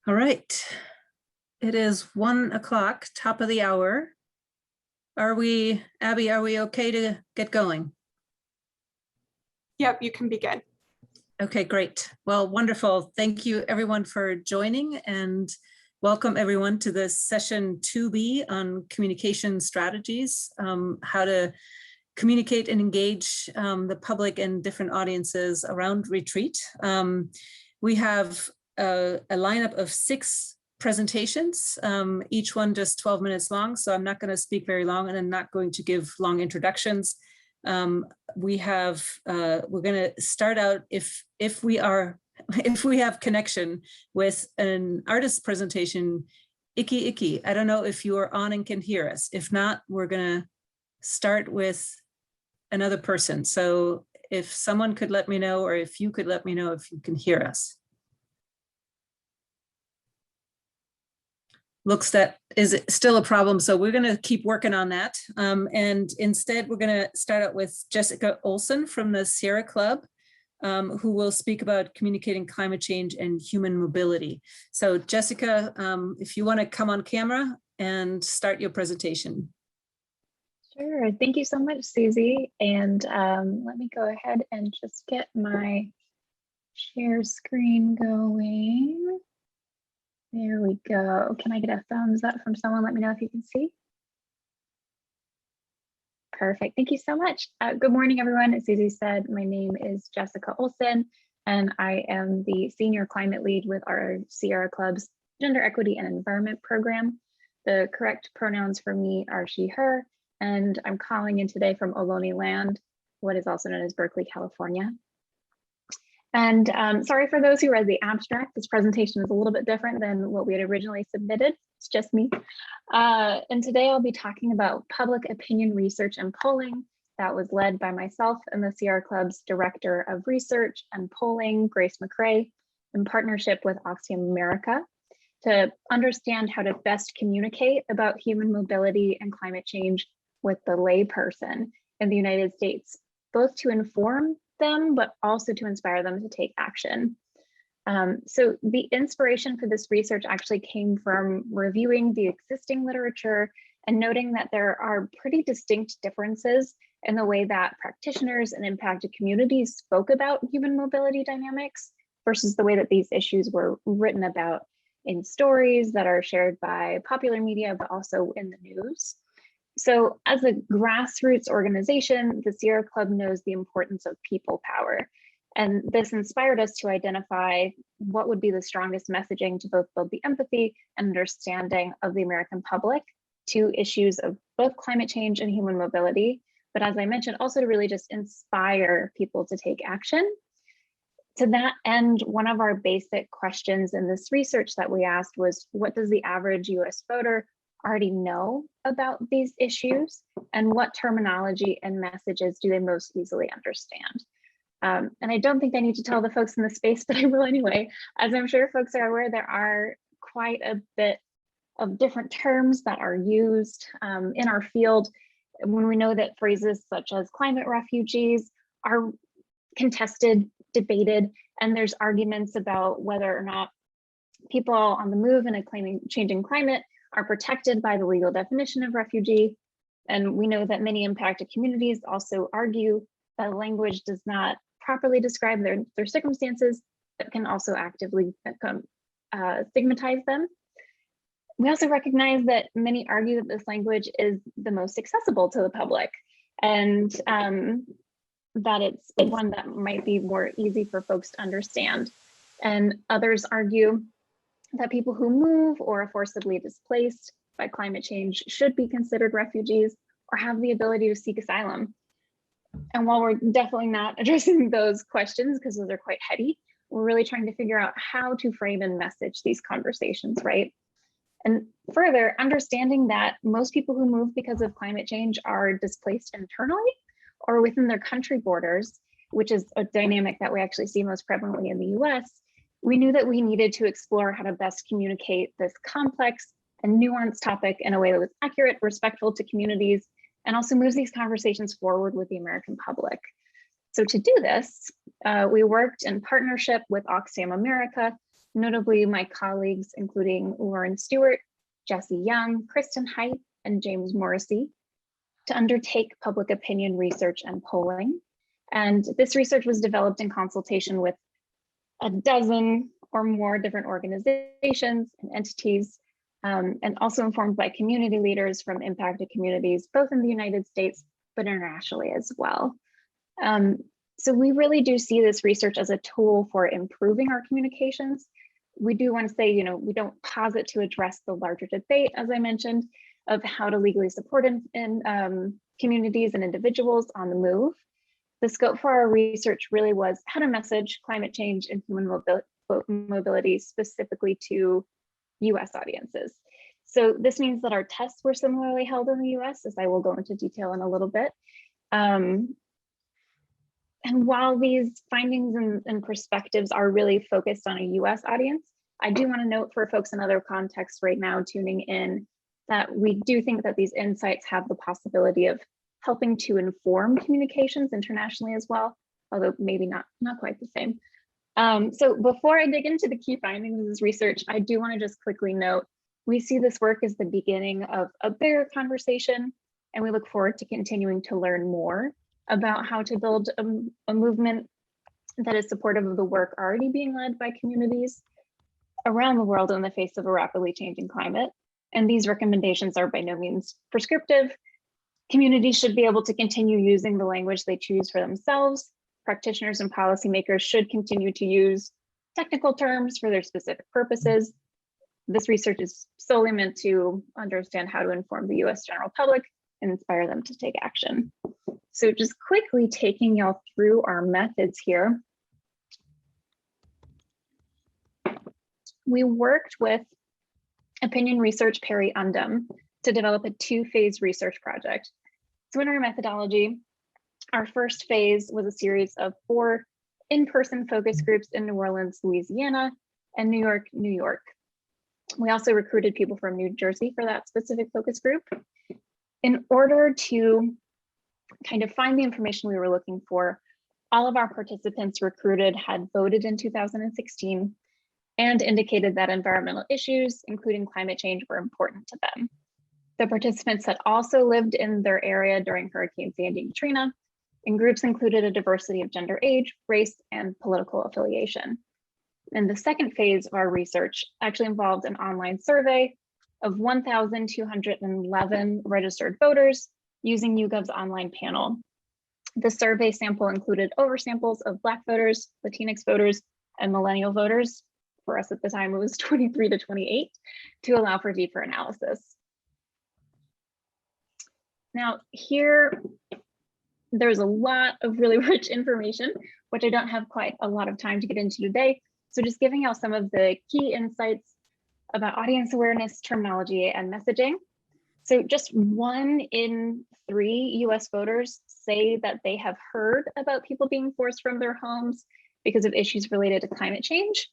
All right. It is 1 o'clock, top of the hour. Abby, are we okay to get going? Yep, you can begin. Okay, great. Well, wonderful. Thank you everyone for joining, and welcome everyone to this session 2B on communication strategies, how to communicate and engage the public and different audiences around retreat. We have a lineup of 6 presentations, each one just 12 minutes long, so I'm not going to speak very long, and I'm not going to give long introductions. We're going to start out if we have connection with an artist presentation. Iki, I don't know if you are on and can hear us. If not, we're going to start with another person. So if someone could let me know, or if you could let me know if you can hear us. Looks that is still a problem, so we're going to keep working on that. And instead, we're going to start out with Jessica Olson from the Sierra Club, who will speak about communicating climate change and human mobility. So Jessica, if you want to come on camera and start your presentation. Sure, thank you so much, Susie. And let me go ahead and just get my share screen going. There we go. Can I get a thumbs up from someone? Let me know if you can see. Perfect. Thank you so much. Good morning, everyone. As Susie said, my name is Jessica Olson, and I am the Senior Climate Lead with our Sierra Club's Gender Equity and Environment Program. The correct pronouns for me are she, her, and I'm calling in today from Ohlone Land, what is also known as Berkeley, California. And sorry for those who read the abstract. This presentation is a little bit different than what we had originally submitted. It's just me. And today I'll be talking about public opinion research and polling that was led by myself and the Sierra Club's Director of Research and Polling, Grace McRae, in partnership with Oxfam America, to understand how to best communicate about human mobility and climate change with the layperson in the United States, both to inform them, but also to inspire them to take action. So the inspiration for this research actually came from reviewing the existing literature and noting that there are pretty distinct differences in the way that practitioners and impacted communities spoke about human mobility dynamics versus the way that these issues were written about in stories that are shared by popular media, but also in the news. So as a grassroots organization, the Sierra Club knows the importance of people power. And this inspired us to identify what would be the strongest messaging to both build the empathy and understanding of the American public to issues of both climate change and human mobility. But as I mentioned, also to really just inspire people to take action. To that end, one of our basic questions in this research that we asked was, what does the average US voter already know about these issues, and what terminology and messages do they most easily understand? And I don't think I need to tell the folks in the space, but I will anyway. As I'm sure folks are aware, there are quite a bit of different terms that are used in our field when we know that phrases such as climate refugees are contested, debated, and there's arguments about whether or not people on the move in a changing climate are protected by the legal definition of refugee. And we know that many impacted communities also argue that language does not properly describe their circumstances, but can also actively stigmatize them. We also recognize that many argue that this language is the most accessible to the public, and that it's one that might be more easy for folks to understand. And others argue that people who move or are forcibly displaced by climate change should be considered refugees or have the ability to seek asylum. And while we're definitely not addressing those questions because those are quite heady, we're really trying to figure out how to frame and message these conversations, right? And further, understanding that most people who move because of climate change are displaced internally or within their country borders, which is a dynamic that we actually see most prevalently in the US, we knew that we needed to explore how to best communicate this complex and nuanced topic in a way that was accurate, respectful to communities, and also moves these conversations forward with the American public. So to do this, we worked in partnership with Oxfam America notably my colleagues, including Lauren Stewart, Jesse Young, Kristen Height, and James Morrissey, to undertake public opinion research and polling. And this research was developed in consultation with a dozen or more different organizations and entities, and also informed by community leaders from impacted communities, both in the United States, but internationally as well. So we really do see this research as a tool for improving our communications. We do want to say, we don't posit to address the larger debate, as I mentioned, of how to legally support in communities and individuals on the move. The scope for our research really was how to message climate change and human mobility specifically to US audiences. So this means that our tests were similarly held in the US, as I will go into detail in a little bit. And while these findings and perspectives are really focused on a US audience, I do want to note for folks in other contexts right now tuning in that we do think that these insights have the possibility of helping to inform communications internationally as well, although maybe not quite the same. So before I dig into the key findings of this research, I do want to just quickly note, we see this work as the beginning of a bigger conversation, and we look forward to continuing to learn more about how to build a movement that is supportive of the work already being led by communities around the world in the face of a rapidly changing climate. And these recommendations are by no means prescriptive. Communities should be able to continue using the language they choose for themselves. Practitioners and policymakers should continue to use technical terms for their specific purposes. This research is solely meant to understand how to inform the US general public and inspire them to take action. So just quickly taking y'all through our methods here. We worked with Opinion Research Perry Undum to develop a two-phase research project. So in our methodology, our first phase was a series of 4 in-person focus groups in New Orleans, Louisiana, and New York, New York. We also recruited people from New Jersey for that specific focus group. In order to kind of find the information we were looking for, all of our participants recruited had voted in 2016 and indicated that environmental issues, including climate change, were important to them. The participants had also lived in their area during Hurricane Sandy and Katrina, and groups included a diversity of gender, age, race, and political affiliation. And the second phase of our research actually involved an online survey of 1,211 registered voters using YouGov's online panel. The survey sample included oversamples of Black voters, Latinx voters, and millennial voters. For us at the time, it was 23 to 28 to allow for deeper analysis. Now here, there's a lot of really rich information, which I don't have quite a lot of time to get into today. So just giving out some of the key insights about audience awareness, terminology, and messaging. So just 1 in 3 US voters say that they have heard about people being forced from their homes because of issues related to climate change.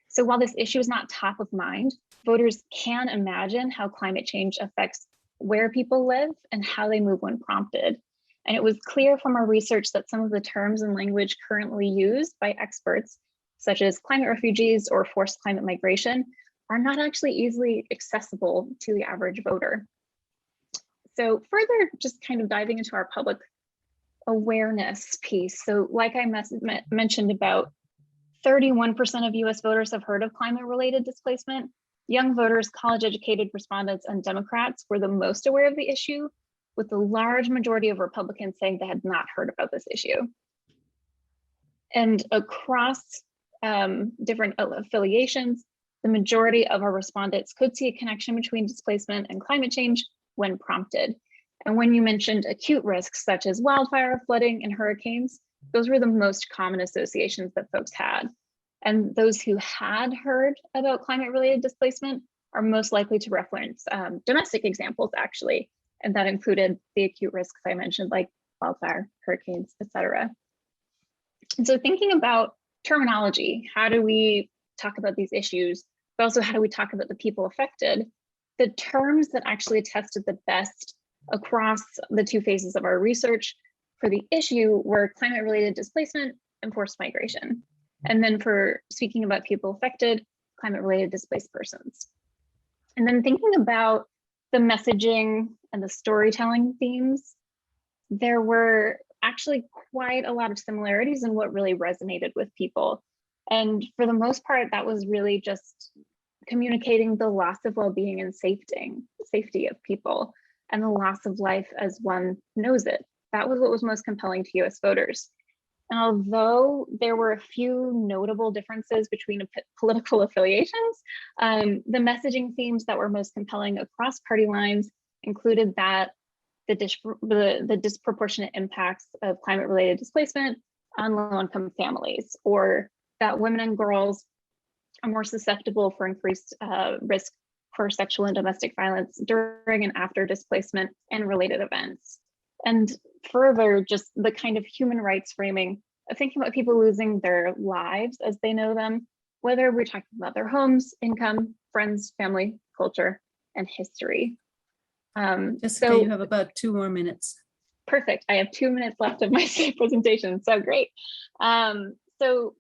So while this issue is not top of mind, voters can imagine how climate change affects where people live and how they move when prompted. And it was clear from our research that some of the terms and language currently used by experts, such as climate refugees or forced climate migration, are not actually easily accessible to the average voter. So further, just kind of diving into our public awareness piece. So like I mentioned, about 31% of US voters have heard of climate-related displacement. Young voters, college-educated respondents, and Democrats were the most aware of the issue, with the large majority of Republicans saying they had not heard about this issue. And across different affiliations, the majority of our respondents could see a connection between displacement and climate change when prompted. And when you mentioned acute risks such as wildfire, flooding, and hurricanes, those were the most common associations that folks had. And those who had heard about climate-related displacement are most likely to reference domestic examples, actually. And that included the acute risks I mentioned, like wildfire, hurricanes, et cetera. And so thinking about terminology, how do we talk about these issues, but also how do we talk about the people affected? The terms that actually tested the best across the 2 phases of our research for the issue were climate-related displacement and forced migration. And then for speaking about people affected, climate-related displaced persons. And then thinking about the messaging and the storytelling themes, there were actually quite a lot of similarities in what really resonated with people. And for the most part, that was really just communicating the loss of well-being and safety of people and the loss of life as one knows it. That was what was most compelling to US voters. And although there were a few notable differences between political affiliations, the messaging themes that were most compelling across party lines included that the disproportionate impacts of climate-related displacement on low-income families, or that women and girls are more susceptible for increased risk for sexual and domestic violence during and after displacement and related events. And further, just the kind of human rights framing of thinking about people losing their lives as they know them, whether we're talking about their homes, income, friends, family, culture, and history. Jessica, so you have about 2 more minutes. Perfect. I have 2 minutes left of my presentation. So great. So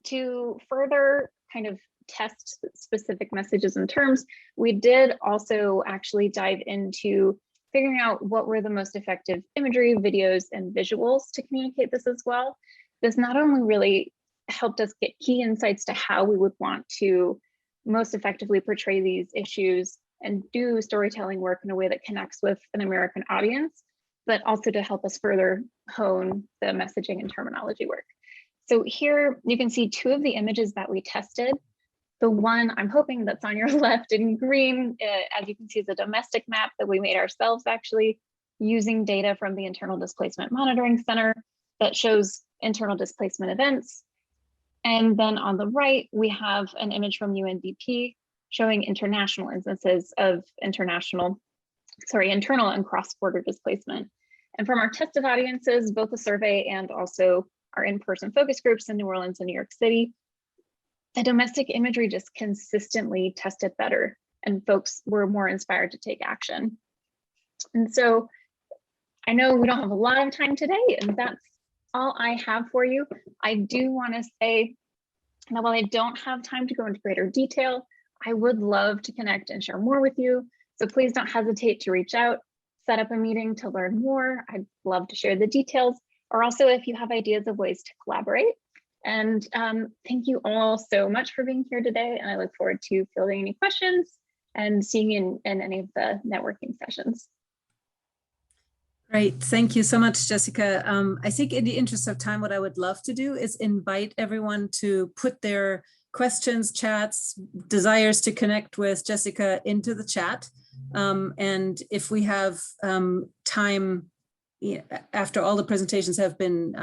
to further kind of test specific messages and terms, we did also actually dive into figuring out what were the most effective imagery, videos, and visuals to communicate this as well. This not only really helped us get key insights to how we would want to most effectively portray these issues and do storytelling work in a way that connects with an American audience, but also to help us further hone the messaging and terminology work. So here you can see 2 of the images that we tested. The one I'm hoping that's on your left in green, as you can see, is a domestic map that we made ourselves actually using data from the Internal Displacement Monitoring Center that shows internal displacement events. And then on the right, we have an image from UNDP showing international instances of internal and cross-border displacement. And from our tested audiences, both the survey and also our in-person focus groups in New Orleans and New York City, the domestic imagery just consistently tested better and folks were more inspired to take action. And so I know we don't have a lot of time today, and that's all I have for you. I do want to say that while I don't have time to go into greater detail, I would love to connect and share more with you. So please don't hesitate to reach out, set up a meeting to learn more. I'd love to share the details, or also if you have ideas of ways to collaborate. And thank you all so much for being here today. And I look forward to fielding any questions and seeing you in any of the networking sessions. Great, thank you so much, Jessica. I think in the interest of time, what I would love to do is invite everyone to put their questions, chats, desires to connect with Jessica into the chat. And if we have time after all the presentations have been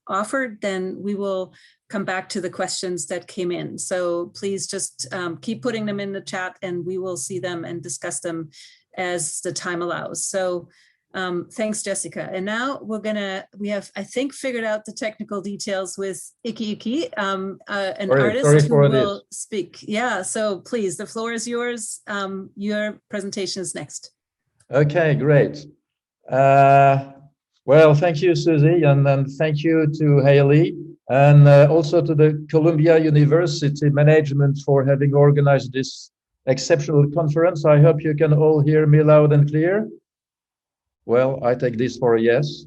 offered, then we will come back to the questions that came in. So please just keep putting them in the chat and we will see them and discuss them as the time allows. So thanks, Jessica. And now we have, I think, figured out the technical details with Iki, an artist who will speak. Yeah, so please, the floor is yours. Your presentation is next. Okay, great. Well, thank you, Susie, and thank you to Haley, and also to the Columbia University management for having organized this exceptional conference. I hope you can all hear me loud and clear. Well, I take this for a yes.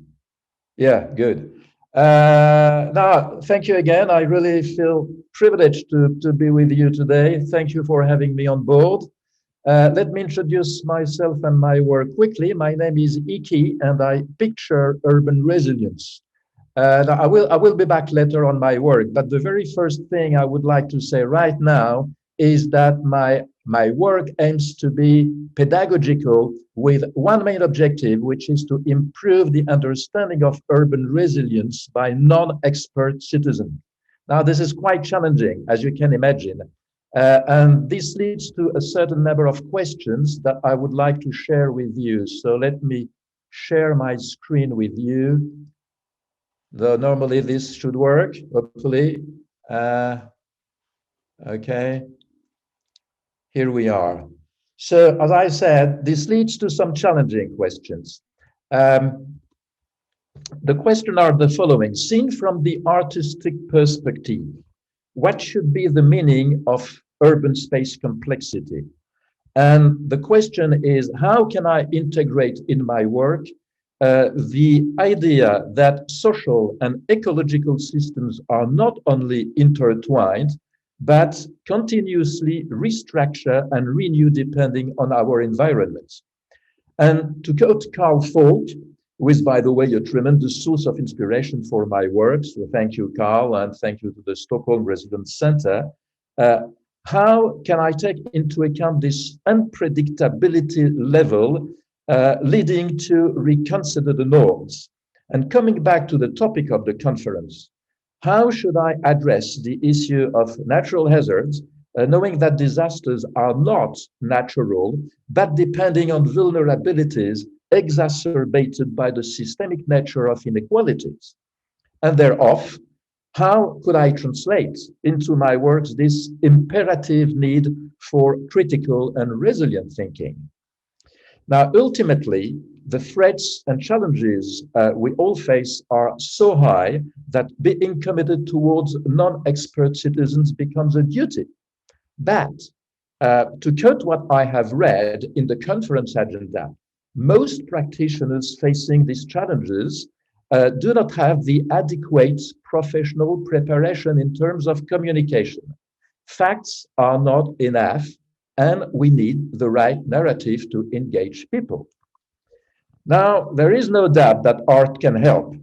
Yeah, good. Now, thank you again. I really feel privileged to be with you today. Thank you for having me on board. Let me introduce myself and my work quickly. My name is Iki, and I picture urban resilience. I will be back later on my work, but the very first thing I would like to say right now is that my work aims to be pedagogical with one main objective, which is to improve the understanding of urban resilience by non-expert citizens. Now, this is quite challenging, as you can imagine. And this leads to a certain number of questions that I would like to share with you. So let me share my screen with you. Though normally this should work, hopefully. Okay, here we are. So as I said, this leads to some challenging questions. The questions are the following. Seen from the artistic perspective, what should be the meaning of urban space complexity? And the question is, how can I integrate in my work the idea that social and ecological systems are not only intertwined, but continuously restructure and renew depending on our environments. And to quote Carl Falk, who is, by the way, a tremendous source of inspiration for my work, so thank you, Carl, and thank you to the Stockholm Residence Center. How can I take into account this unpredictability level leading to reconsider the norms? And coming back to the topic of the conference, how should I address the issue of natural hazards, knowing that disasters are not natural, but depending on vulnerabilities exacerbated by the systemic nature of inequalities? And thereof, how could I translate into my works this imperative need for critical and resilient thinking? Now, ultimately, the threats and challenges we all face are so high that being committed towards non-expert citizens becomes a duty. But to quote what I have read in the conference agenda, most practitioners facing these challenges do not have the adequate professional preparation in terms of communication. Facts are not enough, and we need the right narrative to engage people. Now, there is no doubt that art can help.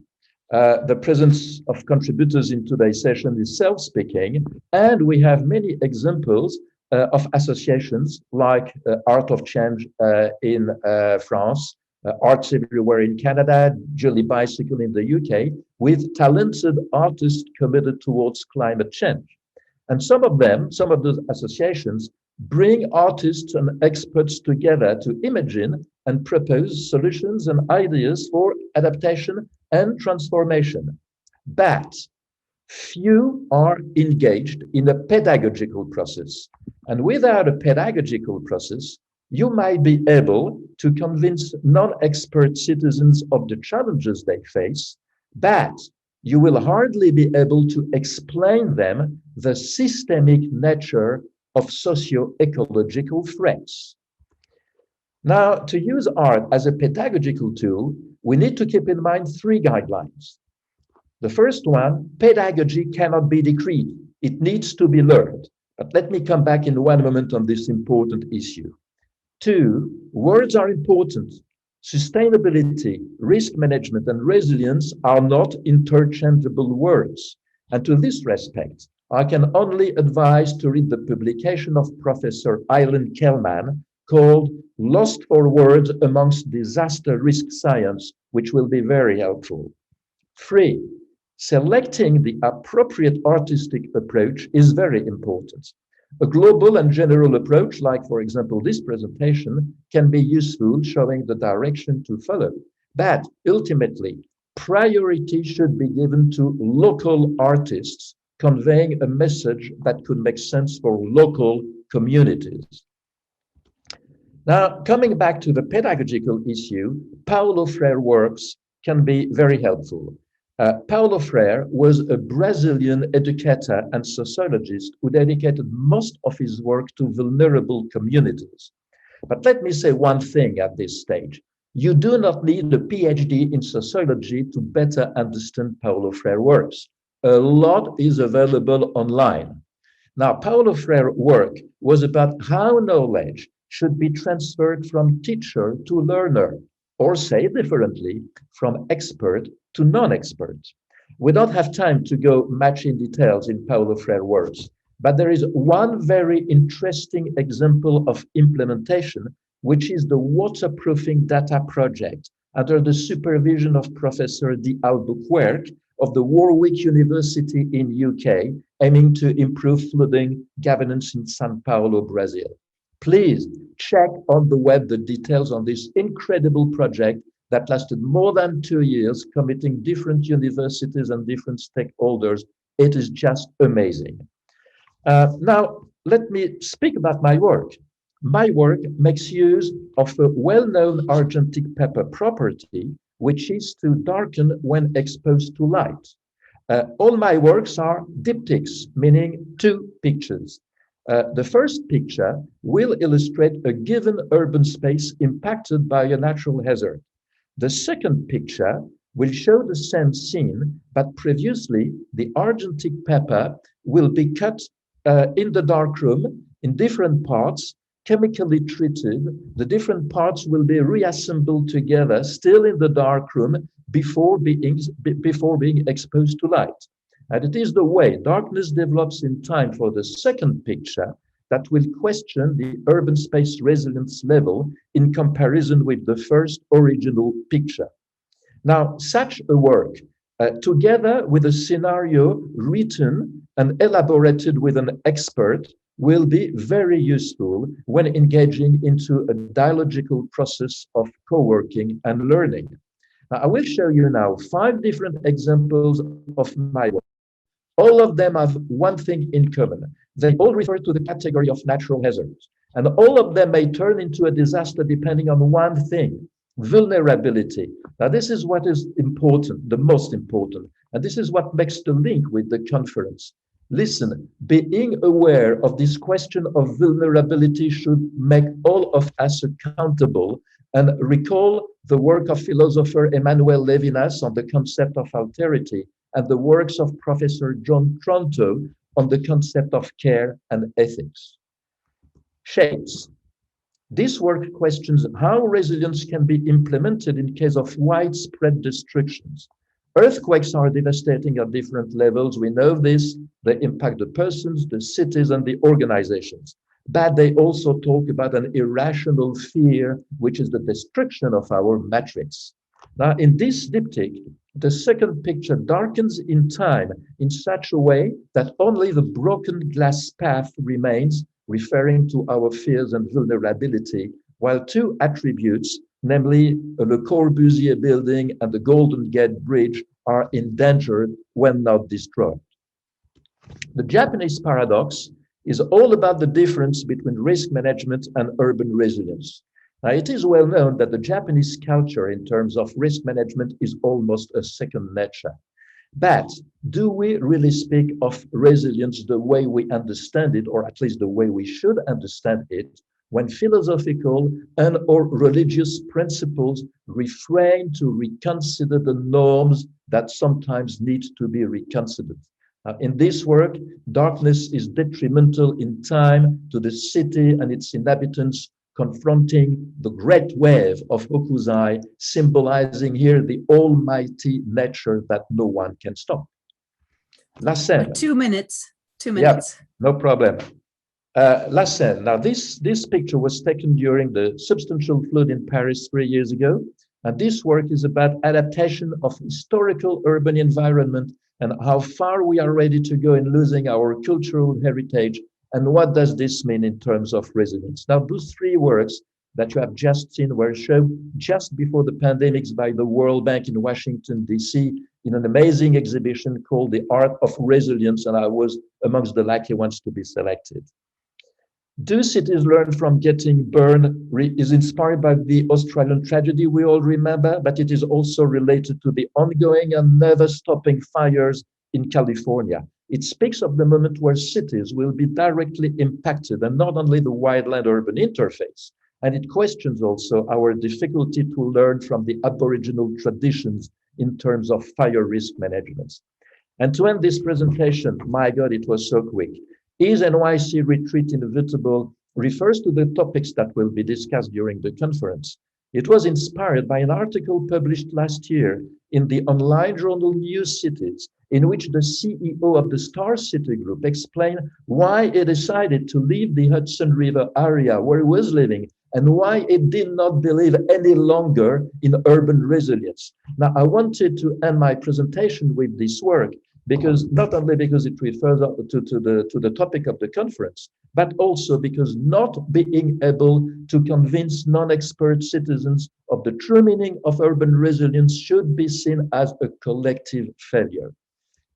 The presence of contributors in today's session is self-speaking, and we have many examples of associations like Art of Change in France, Arts Everywhere in Canada, Jolly Bicycle in the UK, with talented artists committed towards climate change. And some of those associations bring artists and experts together to imagine and propose solutions and ideas for adaptation and transformation. But few are engaged in a pedagogical process. And without a pedagogical process, you might be able to convince non-expert citizens of the challenges they face, but you will hardly be able to explain them the systemic nature of socio-ecological threats. Now, to use art as a pedagogical tool, we need to keep in mind three guidelines. The first one, pedagogy cannot be decreed. It needs to be learned. But let me come back in one moment on this important issue. Two, words are important. Sustainability, risk management, and resilience are not interchangeable words. And to this respect, I can only advise to read the publication of Professor Eileen Kellman called Lost for Words Amongst Disaster Risk Science, which will be very helpful. Three, selecting the appropriate artistic approach is very important. A global and general approach, like, for example, this presentation, can be useful, showing the direction to follow. But ultimately, priority should be given to local artists, conveying a message that could make sense for local communities. Now, coming back to the pedagogical issue, Paulo Freire works can be very helpful. Paulo Freire was a Brazilian educator and sociologist who dedicated most of his work to vulnerable communities. But let me say one thing at this stage. You do not need a PhD in sociology to better understand Paulo Freire works. A lot is available online. Now, Paulo Freire work was about how knowledge should be transferred from teacher to learner, or say differently, from expert to non-expert. We don't have time to go much in details in Paulo Freire works, but there is one very interesting example of implementation, which is the waterproofing data project under the supervision of Professor de Albuquerque of the Warwick University in UK, aiming to improve flooding governance in São Paulo, Brazil. Please check on the web the details on this incredible project that lasted more than 2 years, committing different universities and different stakeholders. It is just amazing. Now, let me speak about my work. My work makes use of a well-known argentic pepper property, which is to darken when exposed to light. All my works are diptychs, meaning two pictures. The first picture will illustrate a given urban space impacted by a natural hazard. The second picture will show the same scene, but previously the argentic pepper will be cut in the darkroom in different parts, chemically treated. The different parts will be reassembled together, still in the darkroom, before being exposed to light. And it is the way darkness develops in time for the second picture that will question the urban space resilience level in comparison with the first original picture. Now, such a work, together with a scenario written and elaborated with an expert, will be very useful when engaging into a dialogical process of co-working and learning. Now, I will show you now 5 different examples of my work. All of them have one thing in common. They all refer to the category of natural hazards. And all of them may turn into a disaster depending on one thing: vulnerability. Now, this is what is important, the most important. And this is what makes the link with the conference. Listen, being aware of this question of vulnerability should make all of us accountable, and recall the work of philosopher Emmanuel Levinas on the concept of alterity, and the works of Professor John Tronto on the concept of care and ethics. Shapes. This work questions how resilience can be implemented in case of widespread destructions. Earthquakes are devastating at different levels. We know this. They impact the persons, the cities, and the organizations. But they also talk about an irrational fear, which is the destruction of our matrix. Now, in this diptych, the second picture darkens in time in such a way that only the broken glass path remains, referring to our fears and vulnerability, while 2 attributes, namely Le Corbusier building and the Golden Gate Bridge, are endangered when not destroyed. The Japanese paradox is all about the difference between risk management and urban resilience. Now, it is well known that the Japanese culture in terms of risk management is almost a second nature. But do we really speak of resilience the way we understand it, or at least the way we should understand it, when philosophical and or religious principles refrain to reconsider the norms that sometimes need to be reconsidered? In this work, darkness is detrimental in time to the city and its inhabitants, confronting the great wave of Hokusai, symbolizing here the almighty nature that no one can stop. La Seine. 2 minutes. 2 minutes. Yeah, no problem. La Seine. Now, this picture was taken during the substantial flood in Paris 3 years ago. And this work is about adaptation of historical urban environment and how far we are ready to go in losing our cultural heritage. And what does this mean in terms of resilience? Now, those 3 works that you have just seen were shown just before the pandemics by the World Bank in Washington, D.C., in an amazing exhibition called The Art of Resilience, and I was amongst the lucky ones to be selected. Do cities learn from getting burned is inspired by the Australian tragedy we all remember, but it is also related to the ongoing and never-stopping fires in California. It speaks of the moment where cities will be directly impacted, and not only the wildland-urban interface. And it questions also our difficulty to learn from the Aboriginal traditions in terms of fire risk management. And to end this presentation, my God, it was so quick. Is NYC retreat inevitable refers to the topics that will be discussed during the conference. It was inspired by an article published last year in the online journal New Cities, in which the CEO of the Star City Group explained why he decided to leave the Hudson River area where he was living and why he did not believe any longer in urban resilience. Now, I wanted to end my presentation with this work, because not only because it refers to the topic of the conference, but also because not being able to convince non-expert citizens of the true meaning of urban resilience should be seen as a collective failure.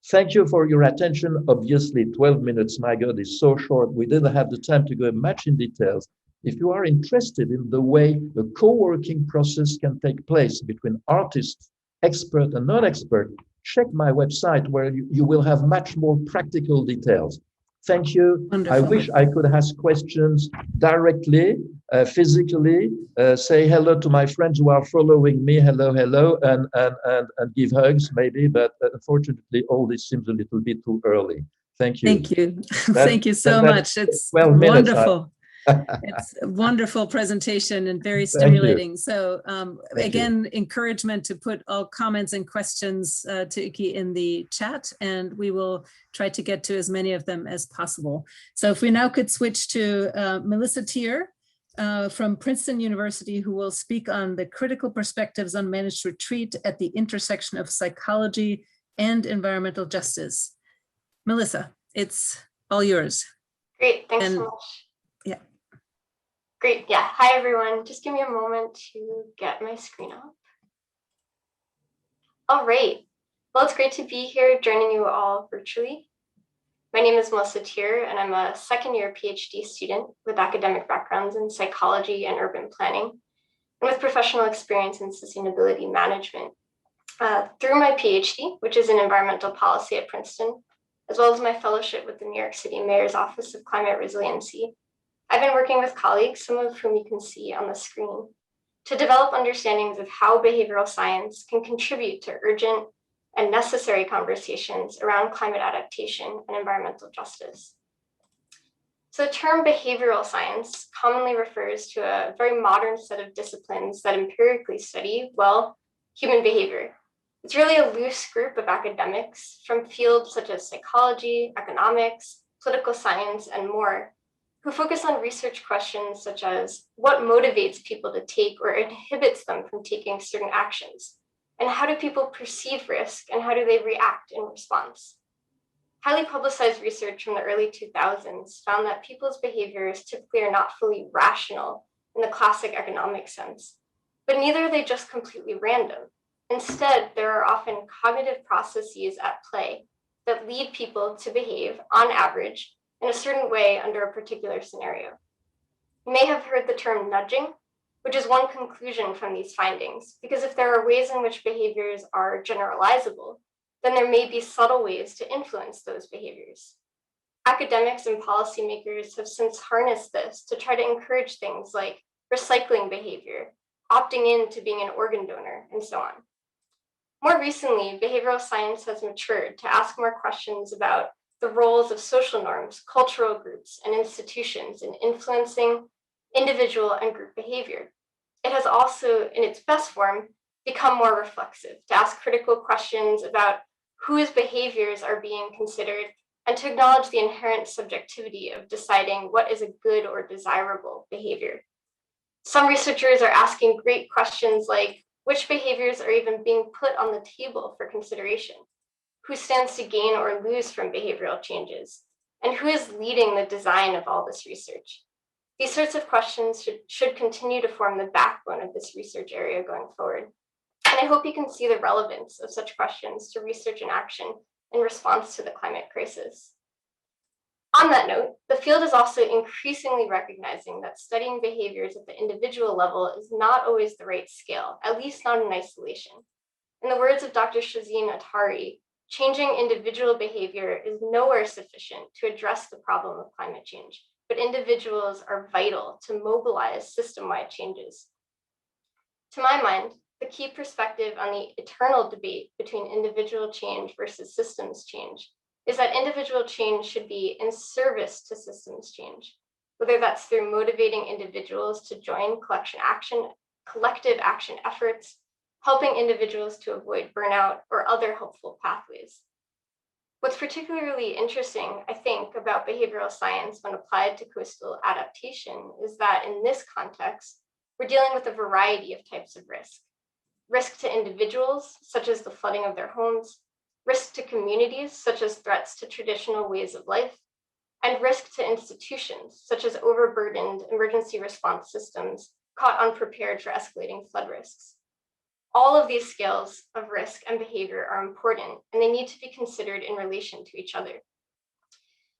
Thank you for your attention. Obviously, 12 minutes, my God, is so short. We didn't have the time to go much in details, if you are interested in the way the co-working process can take place between artists, expert and non-expert, check my website where you will have much more practical details. Thank you. Wonderful. I wish I could ask questions directly, physically, say hello to my friends who are following me, hello, and give hugs maybe, but unfortunately all this seems a little bit too early. Thank you. Thank you. Thank you so much. It's 12 minutes. wonderful. It's a wonderful presentation and very stimulating. So again, encouragement to put all comments and questions to Iki in the chat, and we will try to get to as many of them as possible. So if we now could switch to Melissa Teicher from Princeton University, who will speak on the critical perspectives on managed retreat at the intersection of psychology and environmental justice. Melissa, it's all yours. Great, thanks so much. Yeah. Great, yeah. Hi, everyone. Just give me a moment to get my screen up. All right. Well, it's great to be here joining you all virtually. My name is Melissa Teicher, and I'm a second-year PhD student with academic backgrounds in psychology and urban planning, and with professional experience in sustainability management. Through my PhD, which is in environmental policy at Princeton, as well as my fellowship with the New York City Mayor's Office of Climate Resiliency, I've been working with colleagues, some of whom you can see on the screen, to develop understandings of how behavioral science can contribute to urgent and necessary conversations around climate adaptation and environmental justice. So the term behavioral science commonly refers to a very modern set of disciplines that empirically study, well, human behavior. It's really a loose group of academics from fields such as psychology, economics, political science, and more, who focus on research questions such as what motivates people to take or inhibits them from taking certain actions, and how do people perceive risk and how do they react in response. Highly publicized research from the early 2000s found that people's behaviors typically are not fully rational in the classic economic sense, but neither are they just completely random. Instead, there are often cognitive processes at play that lead people to behave, on average, in a certain way under a particular scenario. You may have heard the term nudging, which is one conclusion from these findings, because if there are ways in which behaviors are generalizable, then there may be subtle ways to influence those behaviors. Academics and policymakers have since harnessed this to try to encourage things like recycling behavior, opting in to being an organ donor, and so on. More recently, behavioral science has matured to ask more questions about the roles of social norms, cultural groups, and institutions in influencing individual and group behavior. It has also, in its best form, become more reflexive, to ask critical questions about whose behaviors are being considered and to acknowledge the inherent subjectivity of deciding what is a good or desirable behavior. Some researchers are asking great questions like, which behaviors are even being put on the table for consideration? Who stands to gain or lose from behavioral changes? And who is leading the design of all this research? These sorts of questions should continue to form the backbone of this research area going forward. And I hope you can see the relevance of such questions to research and action in response to the climate crisis. On that note, the field is also increasingly recognizing that studying behaviors at the individual level is not always the right scale, at least not in isolation. In the words of Dr. Shazeen Attari, changing individual behavior is nowhere sufficient to address the problem of climate change, but individuals are vital to mobilize system-wide changes. To my mind, the key perspective on the eternal debate between individual change versus systems change is that individual change should be in service to systems change, whether that's through motivating individuals to join collective action efforts, helping individuals to avoid burnout, or other helpful pathways. What's particularly interesting, I think, about behavioral science when applied to coastal adaptation is that in this context, we're dealing with a variety of types of risk. Risk to individuals, such as the flooding of their homes, risk to communities, such as threats to traditional ways of life, and risk to institutions, such as overburdened emergency response systems caught unprepared for escalating flood risks. All of these scales of risk and behavior are important, and they need to be considered in relation to each other.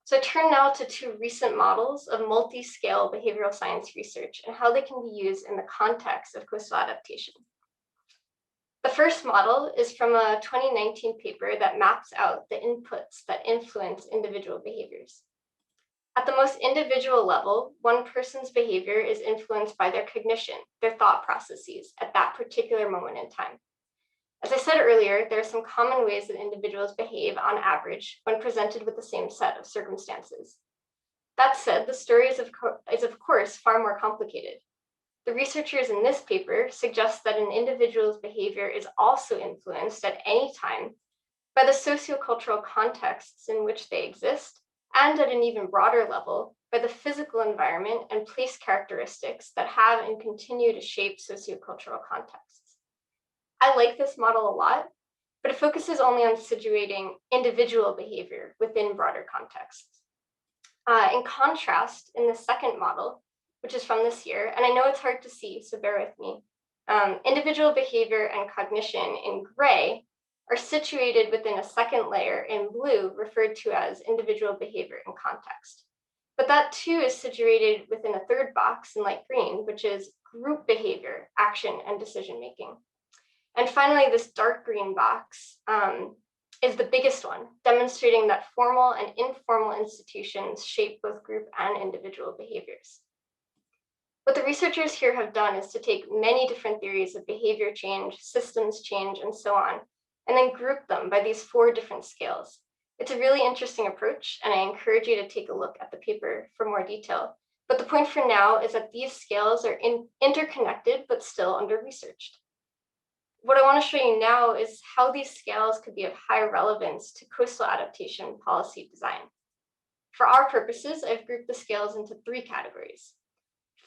So I turn now to two recent models of multi-scale behavioral science research and how they can be used in the context of coastal adaptation. The first model is from a 2019 paper that maps out the inputs that influence individual behaviors. At the most individual level, one person's behavior is influenced by their cognition, their thought processes at that particular moment in time. As I said earlier, there are some common ways that individuals behave on average when presented with the same set of circumstances. That said, the story is of course far more complicated. The researchers in this paper suggest that an individual's behavior is also influenced at any time by the sociocultural contexts in which they exist, and at an even broader level, by the physical environment and place characteristics that have and continue to shape sociocultural contexts. I like this model a lot, but it focuses only on situating individual behavior within broader contexts. In contrast, in the second model, which is from this year, and I know it's hard to see, so bear with me, individual behavior and cognition in gray are situated within a second layer in blue, referred to as individual behavior and context. But that too is situated within a third box in light green, which is group behavior, action, and decision-making. And finally, this dark green box is the biggest one, demonstrating that formal and informal institutions shape both group and individual behaviors. What the researchers here have done is to take many different theories of behavior change, systems change, and so on, and then group them by these 4 different scales. It's a really interesting approach, and I encourage you to take a look at the paper for more detail. But the point for now is that these scales are interconnected, but still under-researched. What I want to show you now is how these scales could be of high relevance to coastal adaptation policy design. For our purposes, I've grouped the scales into 3 categories.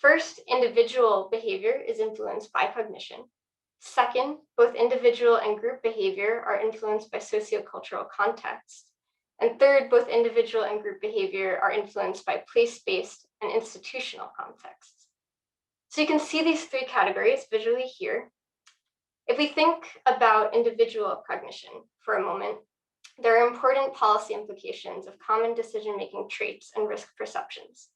First, individual behavior is influenced by cognition. Second, both individual and group behavior are influenced by sociocultural context. And third, both individual and group behavior are influenced by place-based and institutional contexts. So you can see these 3 categories visually here. If we think about individual cognition for a moment, there are important policy implications of common decision-making traits and risk perceptions.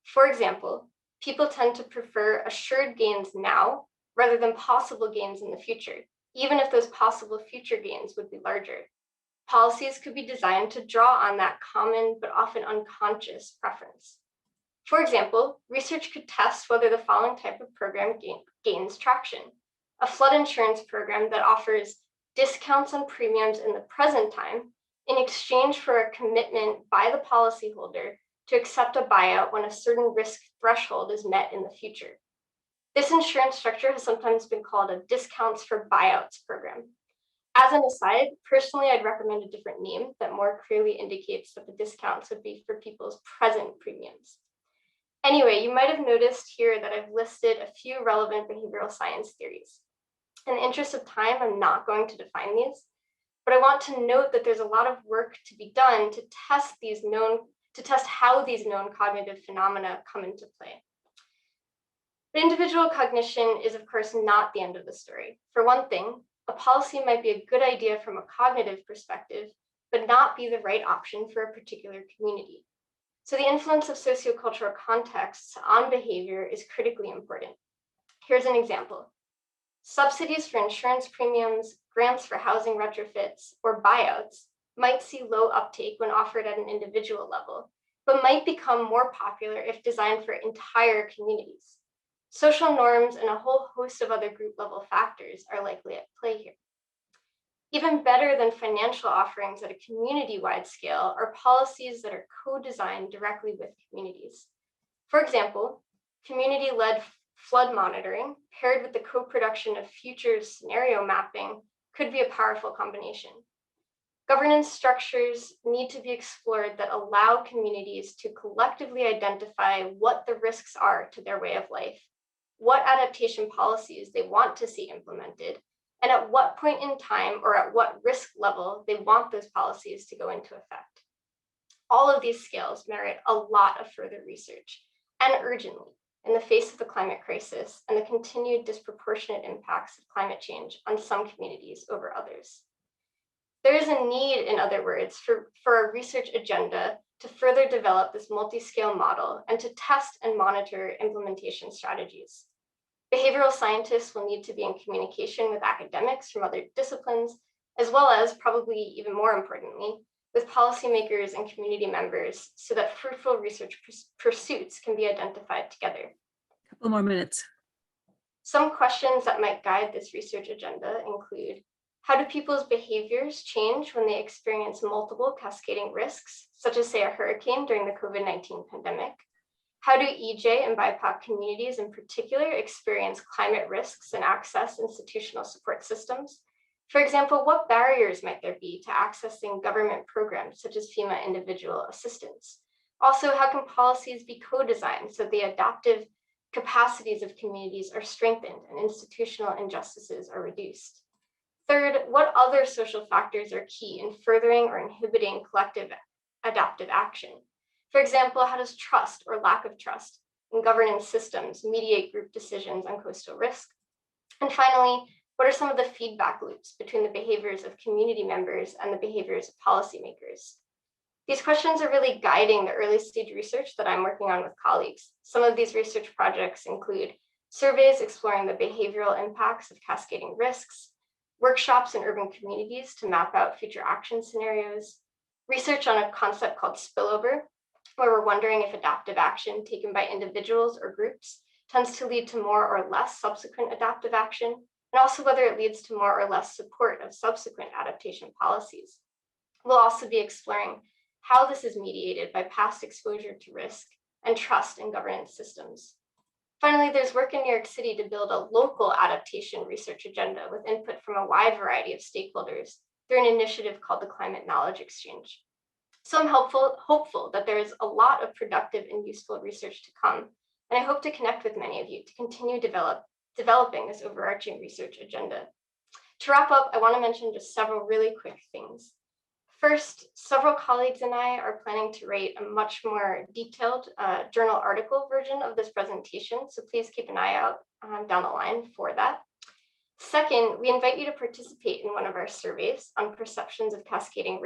For example, people tend to prefer assured gains now rather than possible gains in the future, even if those possible future gains would be larger. Policies could be designed to draw on that common but often unconscious preference. For example, research could test whether the following type of program gains traction. A flood insurance program that offers discounts on premiums in the present time in exchange for a commitment by the policyholder to accept a buyout when a certain risk threshold is met in the future. This insurance structure has sometimes been called a discounts for buyouts program. As an aside, personally, I'd recommend a different name that more clearly indicates that the discounts would be for people's present premiums. Anyway, you might have noticed here that I've listed a few relevant behavioral science theories. In the interest of time, I'm not going to define these, but I want to note that there's a lot of work to be done to test how these known cognitive phenomena come into play. But individual cognition is, of course, not the end of the story. For one thing, a policy might be a good idea from a cognitive perspective, but not be the right option for a particular community. So the influence of sociocultural contexts on behavior is critically important. Here's an example. Subsidies for insurance premiums, grants for housing retrofits, or buyouts might see low uptake when offered at an individual level, but might become more popular if designed for entire communities. Social norms and a whole host of other group level factors are likely at play here. Even better than financial offerings at a community-wide scale are policies that are co-designed directly with communities. For example, community-led flood monitoring paired with the co-production of future scenario mapping could be a powerful combination. Governance structures need to be explored that allow communities to collectively identify what the risks are to their way of life, what adaptation policies they want to see implemented, and at what point in time or at what risk level they want those policies to go into effect. All of these scales merit a lot of further research, and urgently, in the face of the climate crisis and the continued disproportionate impacts of climate change on some communities over others. There is a need, in other words, for a research agenda to further develop this multi-scale model and to test and monitor implementation strategies. Behavioral scientists will need to be in communication with academics from other disciplines, as well as, probably even more importantly, with policymakers and community members so that fruitful research pursuits can be identified together. A couple more minutes. Some questions that might guide this research agenda include, how do people's behaviors change when they experience multiple cascading risks, such as, say, a hurricane during the COVID-19 pandemic? How do EJ and BIPOC communities in particular experience climate risks and access institutional support systems? For example, what barriers might there be to accessing government programs such as FEMA individual assistance? Also, how can policies be co-designed so the adaptive capacities of communities are strengthened and institutional injustices are reduced? Third, what other social factors are key in furthering or inhibiting collective adaptive action? For example, how does trust or lack of trust in governance systems mediate group decisions on coastal risk? And finally, what are some of the feedback loops between the behaviors of community members and the behaviors of policymakers? These questions are really guiding the early stage research that I'm working on with colleagues. Some of these research projects include surveys exploring the behavioral impacts of cascading risks, workshops in urban communities to map out future action scenarios, research on a concept called spillover, where we're wondering if adaptive action taken by individuals or groups tends to lead to more or less subsequent adaptive action, and also whether it leads to more or less support of subsequent adaptation policies. We'll also be exploring how this is mediated by past exposure to risk and trust in governance systems. Finally, there's work in New York City to build a local adaptation research agenda with input from a wide variety of stakeholders through an initiative called the Climate Knowledge Exchange. So I'm hopeful that there is a lot of productive and useful research to come, and I hope to connect with many of you to continue developing this overarching research agenda. To wrap up, I want to mention just several really quick things. First, several colleagues and I are planning to write a much more detailed journal article version of this presentation, so please keep an eye out down the line for that. Second, we invite you to participate in one of our surveys on perceptions of cascading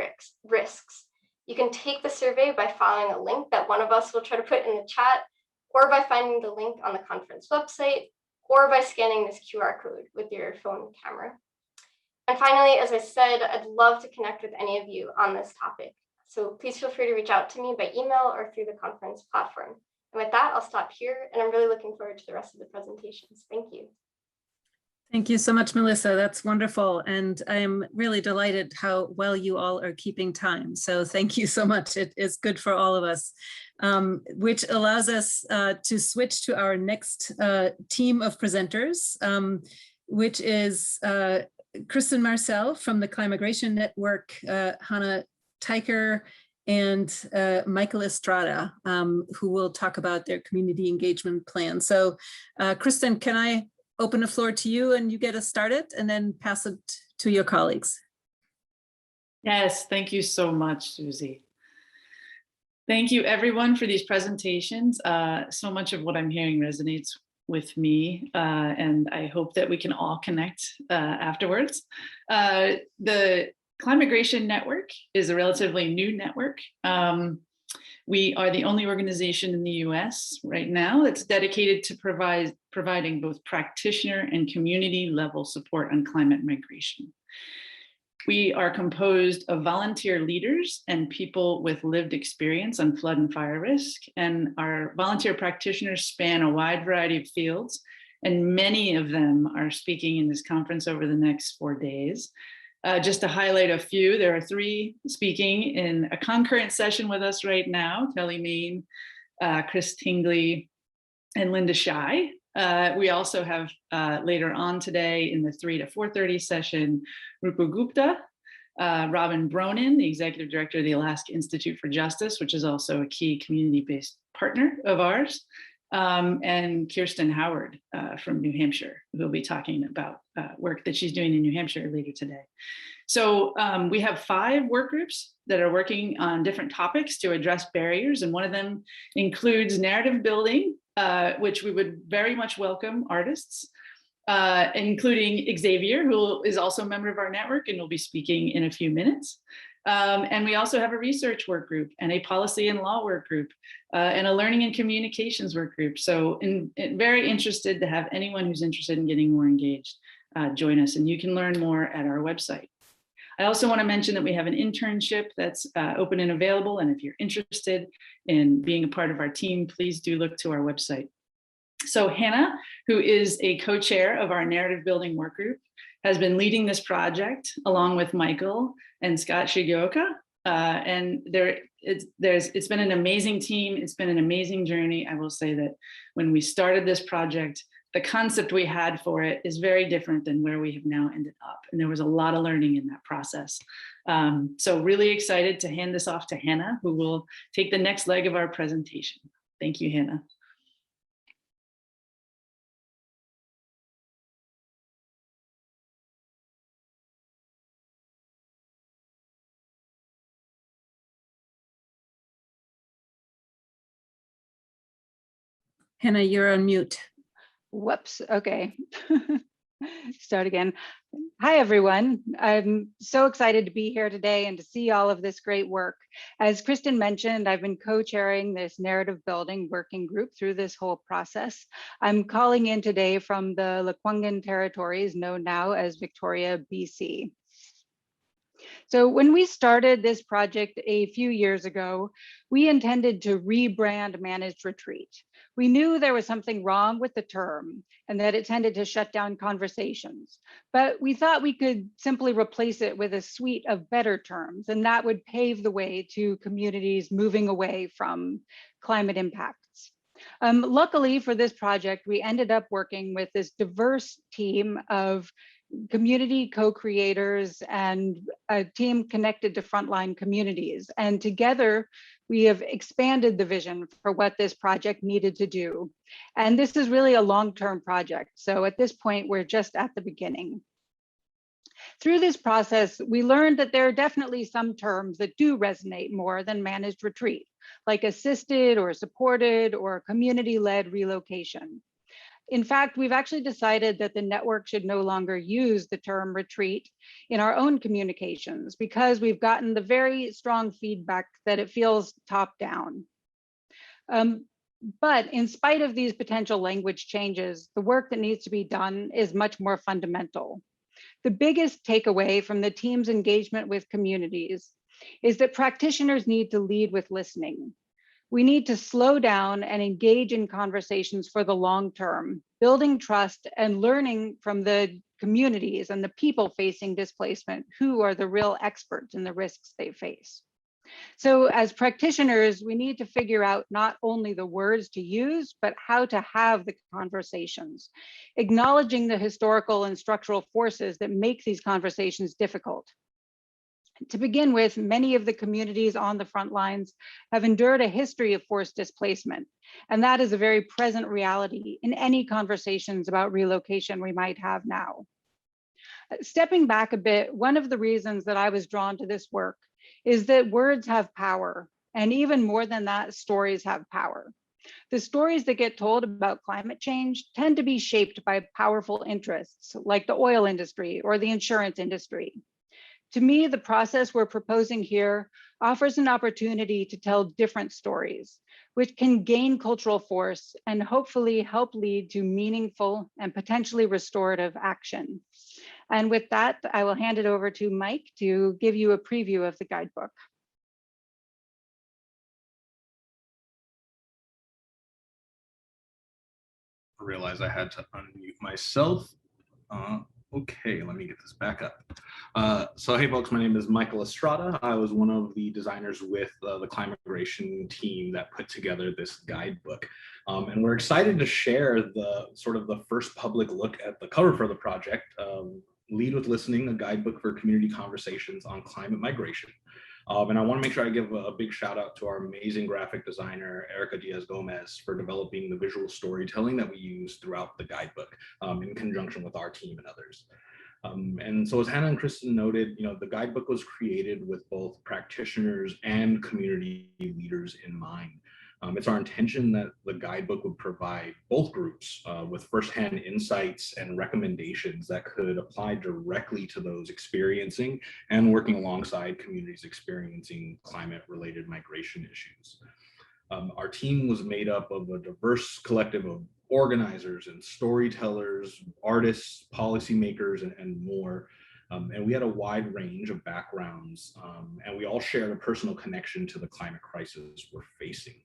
risks. You can take the survey by following a link that one of us will try to put in the chat, or by finding the link on the conference website, or by scanning this QR code with your phone camera. And finally, as I said, I'd love to connect with any of you on this topic. So please feel free to reach out to me by email or through the conference platform. And with that, I'll stop here, and I'm really looking forward to the rest of the presentations. Thank you. Thank you so much, Melissa. That's wonderful. And I am really delighted how well you all are keeping time. So thank you so much. It is good for all of us, which allows us to switch to our next team of presenters, which is Kristen Marcell from the Climigration Network, Hannah Teicher, and Mychal Estrada, who will talk about their community engagement plan. So Kristen, can I open the floor to you and you get us started and then pass it to your colleagues? Yes, thank you so much, Susie. Thank you everyone for these presentations. So much of what I'm hearing resonates with me, and I hope that we can all connect afterwards. The Climigration Network is a relatively new network. We are the only organization in the US right now that's dedicated to providing both practitioner and community level support on climate migration. We are composed of volunteer leaders and people with lived experience on flood and fire risk, and our volunteer practitioners span a wide variety of fields, and many of them are speaking in this conference over the next 4 days. Just to highlight a few, there are 3 speaking in a concurrent session with us right now: Kelly Main, Chris Tingley, and Linda Shai. We also have later on today in the 3 to 4:30 session, Rupa Gupta, Robin Bronin, the Executive Director of the Alaska Institute for Justice, which is also a key community-based partner of ours, and Kirsten Howard from New Hampshire, who will be talking about work that she's doing in New Hampshire later today. So we have 5 work groups that are working on different topics to address barriers, and one of them includes narrative building, which we would very much welcome artists, including Xavier, who is also a member of our network and will be speaking in a few minutes. And we also have a research work group and a policy and law work group and a learning and communications work group. So very interested to have anyone who's interested in getting more engaged join us, and you can learn more at our website. I also want to mention that we have an internship that's open and available, and if you're interested in being a part of our team, please do look to our website. So Hannah, who is a co-chair of our narrative building work group, has been leading this project along with Mychal and Scott Shigioka. And it's been an amazing team. It's been an amazing journey. I will say that when we started this project, the concept we had for it is very different than where we have now ended up. And there was a lot of learning in that process. So really excited to hand this off to Hannah, who will take the next leg of our presentation. Thank you, Hannah. Hannah, you're on mute. Whoops, okay. Start again. Hi, everyone. I'm so excited to be here today and to see all of this great work. As Kristen mentioned, I've been co-chairing this narrative building working group through this whole process. I'm calling in today from the Lekwungen territories, known now as Victoria, BC. So when we started this project a few years ago, we intended to rebrand managed retreat. We knew there was something wrong with the term and that it tended to shut down conversations, but we thought we could simply replace it with a suite of better terms, and that would pave the way to communities moving away from climate impacts. Luckily for this project, we ended up working with this diverse team of community co-creators and a team connected to frontline communities. And together, we have expanded the vision for what this project needed to do. And this is really a long-term project. So at this point, we're just at the beginning. Through this process, we learned that there are definitely some terms that do resonate more than managed retreat, like assisted or supported or community-led relocation. In fact, we've actually decided that the network should no longer use the term retreat in our own communications because we've gotten the very strong feedback that it feels top down. But in spite of these potential language changes, the work that needs to be done is much more fundamental. The biggest takeaway from the team's engagement with communities is that practitioners need to lead with listening. We need to slow down and engage in conversations for the long term, building trust and learning from the communities and the people facing displacement who are the real experts in the risks they face. So as practitioners, we need to figure out not only the words to use, but how to have the conversations, acknowledging the historical and structural forces that make these conversations difficult. To begin with, many of the communities on the front lines have endured a history of forced displacement, and that is a very present reality in any conversations about relocation we might have now. Stepping back a bit, one of the reasons that I was drawn to this work is that words have power, and even more than that, stories have power. The stories that get told about climate change tend to be shaped by powerful interests like the oil industry or the insurance industry. To me, the process we're proposing here offers an opportunity to tell different stories, which can gain cultural force and hopefully help lead to meaningful and potentially restorative action. And with that, I will hand it over to Mike to give you a preview of the guidebook. I realized I had to unmute myself. Okay, let me get this back up. So hey folks, my name is Mychal Estrada. I was one of the designers with the Climigration team that put together this guidebook. And we're excited to share the sort of the first public look at the cover for the project, Lead with Listening, a guidebook for community conversations on climate migration. And I want to make sure I give a big shout out to our amazing graphic designer, Erica Diaz-Gomez, for developing the visual storytelling that we use throughout the guidebook in conjunction with our team and others. And so as Hannah and Kristen noted, the guidebook was created with both practitioners and community leaders in mind. It's our intention that the guidebook would provide both groups with firsthand insights and recommendations that could apply directly to those experiencing and working alongside communities experiencing climate-related migration issues. Our team was made up of a diverse collective of organizers and storytellers, artists, policymakers, and more. And we had a wide range of backgrounds, and we all shared a personal connection to the climate crisis we're facing.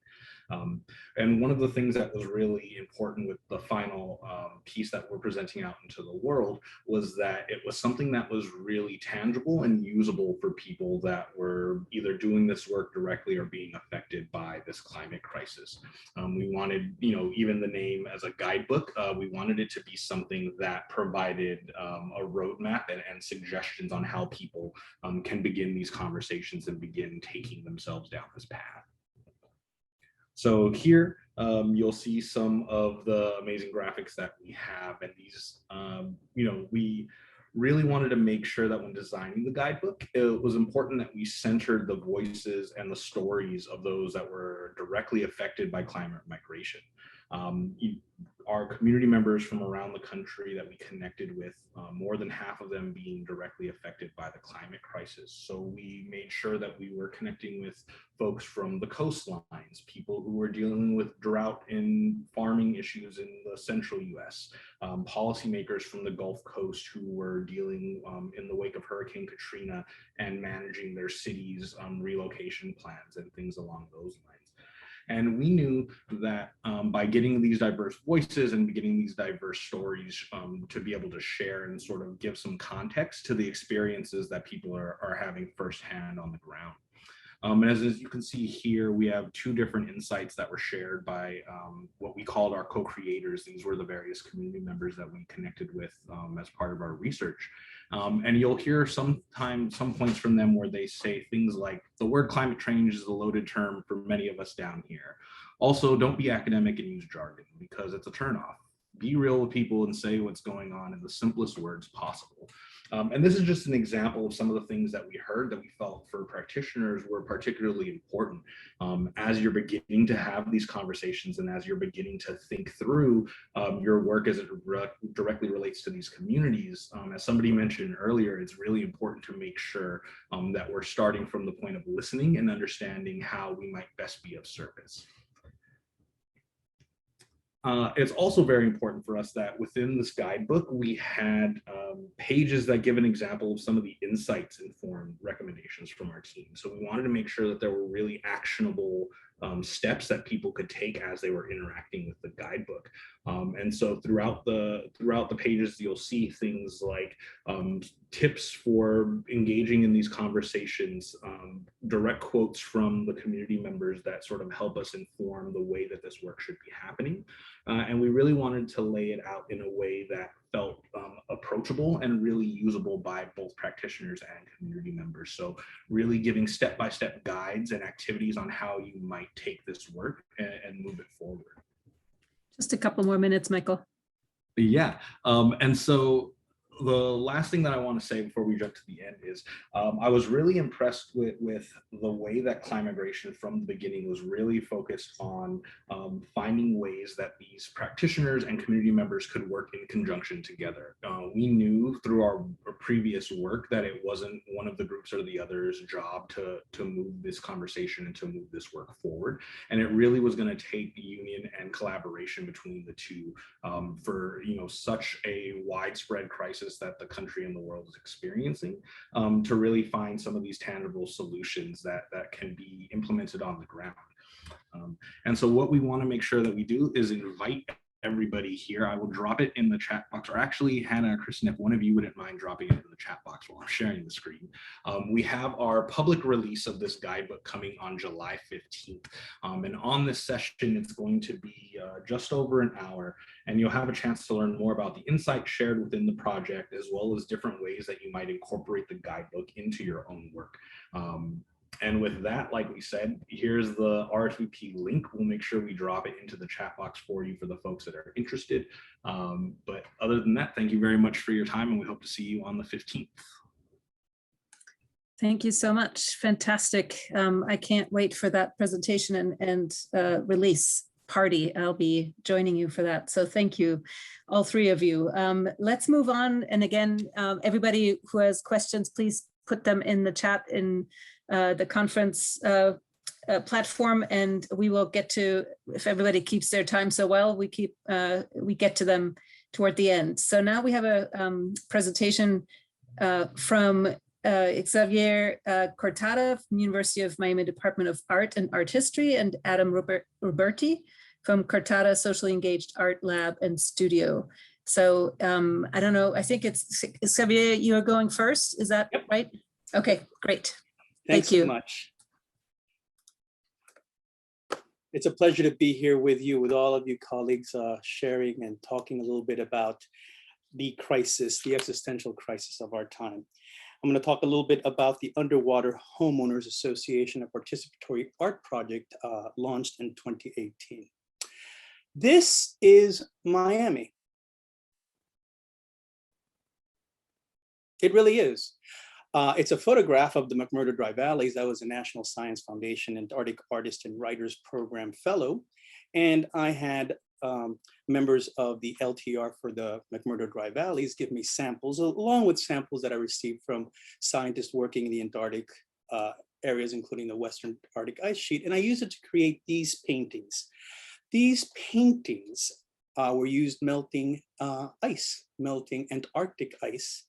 And one of the things that was really important with the final piece that we're presenting out into the world was that it was something that was really tangible and usable for people that were either doing this work directly or being affected by this climate crisis. We wanted, even the name as a guidebook, we wanted it to be something that provided a roadmap and suggestions on how people can begin these conversations and begin taking themselves down this path. So here you'll see some of the amazing graphics that we have, and these, we really wanted to make sure that when designing the guidebook, it was important that we centered the voices and the stories of those that were directly affected by climate migration. Our community members from around the country that we connected with, more than half of them being directly affected by the climate crisis. So we made sure that we were connecting with folks from the coastlines, people who were dealing with drought and farming issues in the central US, policymakers from the Gulf Coast who were dealing in the wake of Hurricane Katrina and managing their cities' relocation plans and things along those lines. And we knew that by getting these diverse voices and getting these diverse stories to be able to share and sort of give some context to the experiences that people are having firsthand on the ground. And as you can see here, we have two different insights that were shared by what we called our co-creators. These were the various community members that we connected with as part of our research. And you'll hear sometimes some points from them where they say things like, the word climate change is a loaded term for many of us down here. Also, don't be academic and use jargon because it's a turnoff. Be real with people and say what's going on in the simplest words possible. And this is just an example of some of the things that we heard that we felt for practitioners were particularly important as you're beginning to have these conversations and as you're beginning to think through your work as it directly relates to these communities. As somebody mentioned earlier, it's really important to make sure that we're starting from the point of listening and understanding how we might best be of service. It's also very important for us that within this guidebook, we had pages that give an example of some of the insights informed recommendations from our team. So we wanted to make sure that there were really actionable steps that people could take as they were interacting with the guidebook. And so throughout the pages, you'll see things like tips for engaging in these conversations, direct quotes from the community members that sort of help us inform the way that this work should be happening. And we really wanted to lay it out in a way that felt approachable and really usable by both practitioners and community members. So really giving step-by-step guides and activities on how you might take this work and move it forward. Just a couple more minutes, Mychal. Yeah, and so the last thing that I want to say before we jump to the end is I was really impressed with the way that Climigration from the beginning was really focused on finding ways that these practitioners and community members could work in conjunction together. We knew through our previous work that it wasn't one of the groups or the other's job to move this conversation and to move this work forward. And it really was going to take union and collaboration between the two for such a widespread crisis that the country and the world is experiencing, to really find some of these tangible solutions that can be implemented on the ground. And so what we want to make sure that we do is invite everybody here. I will drop it in the chat box, or actually, Hannah, Kristen, if one of you wouldn't mind dropping it in the chat box while I'm sharing the screen. We have our public release of this guidebook coming on July 15th. And on this session, it's going to be just over an hour, and you'll have a chance to learn more about the insights shared within the project, as well as different ways that you might incorporate the guidebook into your own work. And with that, like we said, here's the RSVP link. We'll make sure we drop it into the chat box for you for the folks that are interested. But other than that, thank you very much for your time, and we hope to see you on the 15th. Thank you so much. Fantastic. I can't wait for that presentation and release party. I'll be joining you for that. So thank you, all three of you. Let's move on. And again, everybody who has questions, please put them in the chat in the conference platform, and we will get to, if everybody keeps their time so well, we get to them toward the end. So now we have a presentation from Xavier Cortada from University of Miami Department of Art and Art History, and Adam Roberti from Cortada Socially Engaged Art Lab and Studio. So I don't know, I think it's Xavier, you are going first, is that right? Okay, great. Thanks Thank you so much. It's a pleasure to be here with you, with all of you colleagues, sharing and talking a little bit about the crisis, the existential crisis of our time. I'm going to talk a little bit about the Underwater Homeowners Association, a participatory art project launched in 2018. This is Miami. It really is. It's a photograph of the McMurdo Dry Valleys. That was a National Science Foundation Antarctic Artist and Writers Program Fellow. And I had members of the LTR for the McMurdo Dry Valleys give me samples, along with samples that I received from scientists working in the Antarctic areas, including the Western Arctic ice sheet. And I used it to create these paintings. These paintings were used melting ice, melting Antarctic ice.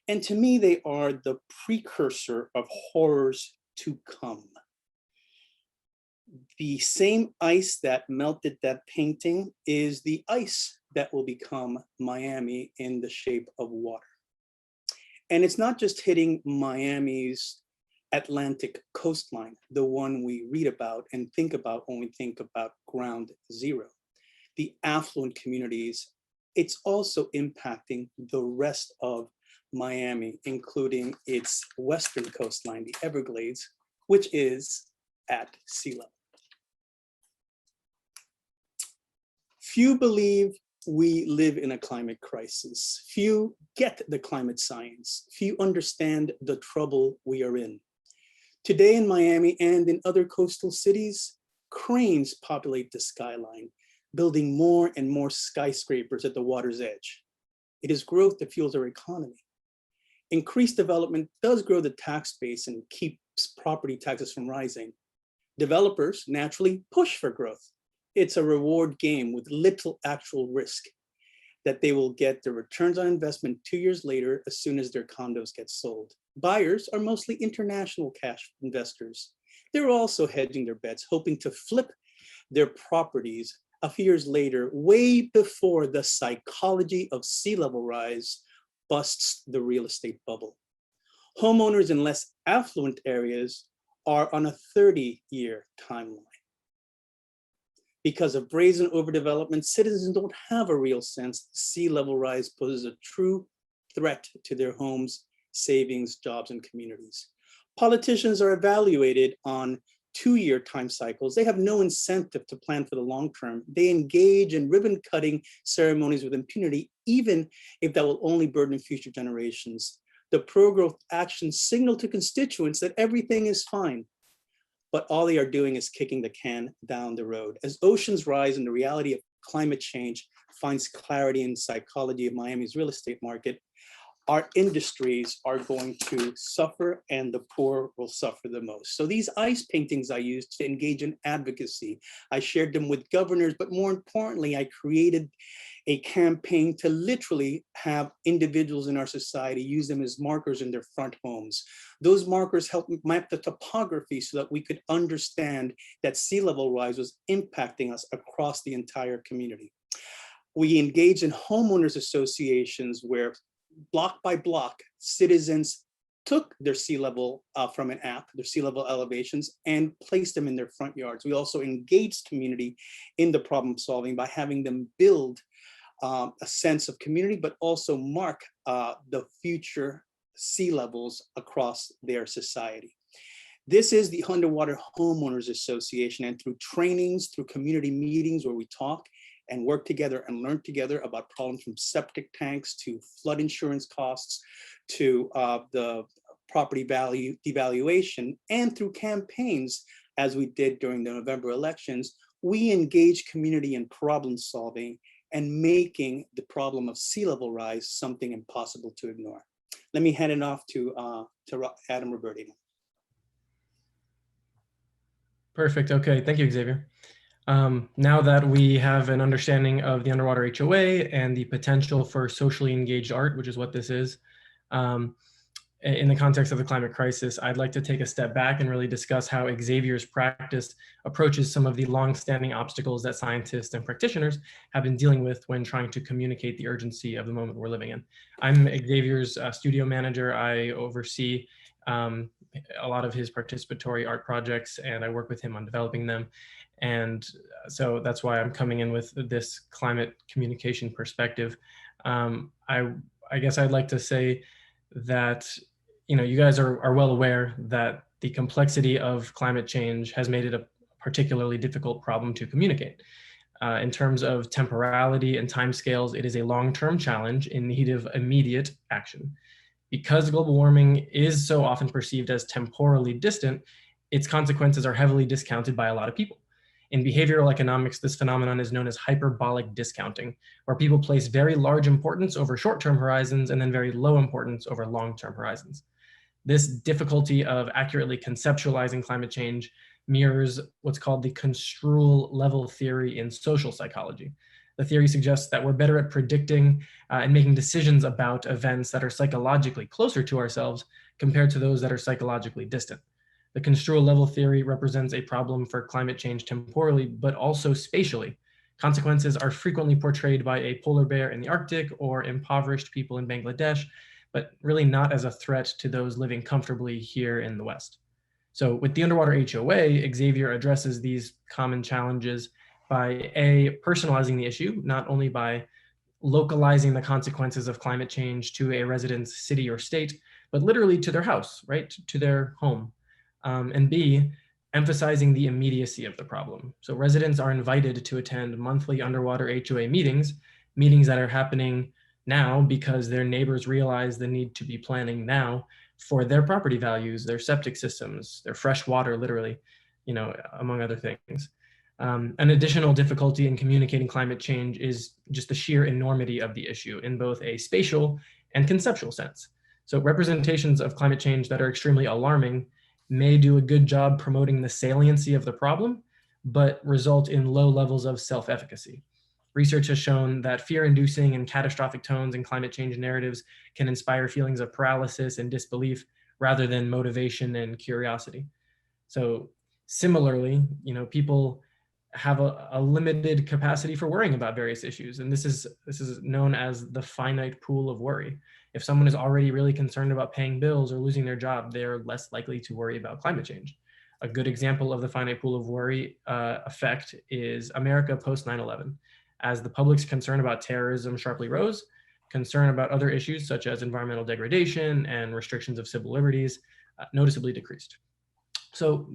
And to me, they are the precursor of horrors to come. The same ice that melted that painting is the ice that will become Miami in the shape of water. And it's not just hitting Miami's Atlantic coastline, the one we read about and think about when we think about ground zero. The affluent communities, it's also impacting the rest of Miami, including its western coastline, the Everglades, which is at sea level. Few believe we live in a climate crisis. Few get the climate science. Few understand the trouble we are in. Today in Miami and in other coastal cities, cranes populate the skyline, building more and more skyscrapers at the water's edge. It is growth that fuels our economy. Increased development does grow the tax base and keeps property taxes from rising. Developers naturally push for growth. It's a reward game with little actual risk that they will get the returns on investment 2 years later as soon as their condos get sold. Buyers are mostly international cash investors. They're also hedging their bets, hoping to flip their properties a few years later, way before the psychology of sea level rise busts the real estate bubble. Homeowners in less affluent areas are on a 30-year timeline. Because of brazen overdevelopment, citizens don't have a real sense that sea level rise poses a true threat to their homes, savings, jobs, and communities. Politicians are evaluated on 2-year time cycles. They have no incentive to plan for the long term. They engage in ribbon-cutting ceremonies with impunity, even if that will only burden future generations. The pro-growth actions signal to constituents that everything is fine, but all they are doing is kicking the can down the road. As oceans rise and the reality of climate change finds clarity in psychology of Miami's real estate market, our industries are going to suffer and the poor will suffer the most. So these ice paintings I used to engage in advocacy. I shared them with governors, but more importantly, I created a campaign to literally have individuals in our society use them as markers in their front homes. Those markers helped map the topography so that we could understand that sea level rise was impacting us across the entire community. We engaged in homeowners associations where block by block, citizens took their sea level from an app, their sea level elevations, and placed them in their front yards. We also engaged community in the problem solving by having them build a sense of community, but also mark the future sea levels across their society. This is the Underwater Homeowners Association, and through trainings, through community meetings where we talk and work together and learn together about problems from septic tanks to flood insurance costs to the property value devaluation, and through campaigns, as we did during the November elections, we engage community in problem solving and making the problem of sea level rise something impossible to ignore. Let me hand it off to Adam Roberti. Perfect. Okay. Thank you, Xavier. Now that we have an understanding of the underwater HOA and the potential for socially engaged art, which is what this is, in the context of the climate crisis, I'd like to take a step back and really discuss how Xavier's practice approaches some of the long-standing obstacles that scientists and practitioners have been dealing with when trying to communicate the urgency of the moment we're living in. I'm Xavier's studio manager. I oversee a lot of his participatory art projects, and I work with him on developing them. And so that's why I'm coming in with this climate communication perspective. I guess I'd like to say that, you know, you guys are well aware that the complexity of climate change has made it a particularly difficult problem to communicate. In terms of temporality and timescales, it is a long-term challenge in need of immediate action. Because global warming is so often perceived as temporally distant, its consequences are heavily discounted by a lot of people. In behavioral economics, this phenomenon is known as hyperbolic discounting, where people place very large importance over short-term horizons and then very low importance over long-term horizons. This difficulty of accurately conceptualizing climate change mirrors what's called the Construal level theory in social psychology. The theory suggests that we're better at predicting and making decisions about events that are psychologically closer to ourselves compared to those that are psychologically distant. The Construal level theory represents a problem for climate change temporally, but also spatially. Consequences are frequently portrayed by a polar bear in the Arctic or impoverished people in Bangladesh, but really not as a threat to those living comfortably here in the West. So with the underwater HOA, Xavier addresses these common challenges by personalizing the issue, not only by localizing the consequences of climate change to a resident's city or state, but literally to their house, right, to their home. And B, emphasizing the immediacy of the problem. So residents are invited to attend monthly underwater HOA meetings that are happening now because their neighbors realize the need to be planning now for their property values, their septic systems, their fresh water, literally, you know, among other things. An additional difficulty in communicating climate change is just the sheer enormity of the issue in both a spatial and conceptual sense. So representations of climate change that are extremely alarming may do a good job promoting the saliency of the problem, but result in low levels of self-efficacy. Research has shown that fear-inducing and catastrophic tones in climate change narratives can inspire feelings of paralysis and disbelief rather than motivation and curiosity. So similarly, you know, people have a limited capacity for worrying about various issues. And this is known as the finite pool of worry. If someone is already really concerned about paying bills or losing their job, they're less likely to worry about climate change. A good example of the finite pool of worry effect is America post 9/11. As the public's concern about terrorism sharply rose, concern about other issues such as environmental degradation and restrictions of civil liberties noticeably decreased. So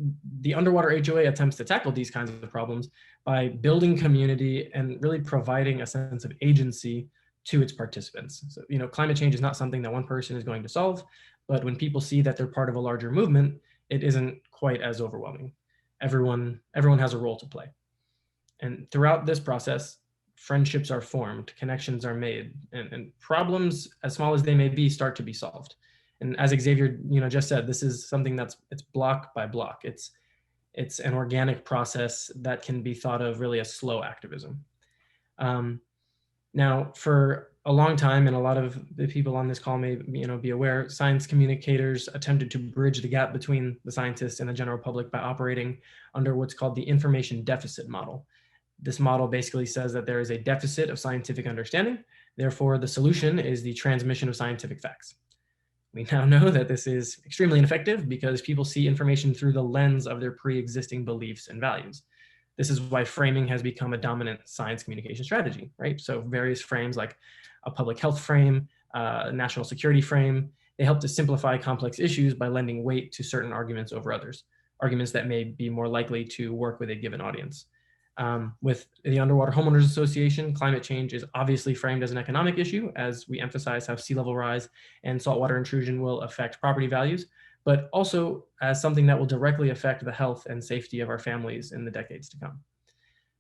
the underwater HOA attempts to tackle these kinds of problems by building community and really providing a sense of agency to its participants. So, you know, climate change is not something that one person is going to solve, but when people see that they're part of a larger movement, it isn't quite as overwhelming. Everyone has a role to play. And throughout this process, friendships are formed, connections are made, and problems, as small as they may be, start to be solved. And as Xavier, you know, just said, this is something it's block by block. It's an organic process that can be thought of really as slow activism. Now, for a long time, and a lot of the people on this call may, you know, be aware, science communicators attempted to bridge the gap between the scientists and the general public by operating under what's called the information deficit model. This model basically says that there is a deficit of scientific understanding. Therefore, the solution is the transmission of scientific facts. We now know that this is extremely ineffective because people see information through the lens of their pre-existing beliefs and values. This is why framing has become a dominant science communication strategy, right? So various frames like a public health frame, a national security frame, they help to simplify complex issues by lending weight to certain arguments over others, arguments that may be more likely to work with a given audience. With the Underwater Homeowners Association, climate change is obviously framed as an economic issue, as we emphasize how sea level rise and saltwater intrusion will affect property values, but also as something that will directly affect the health and safety of our families in the decades to come.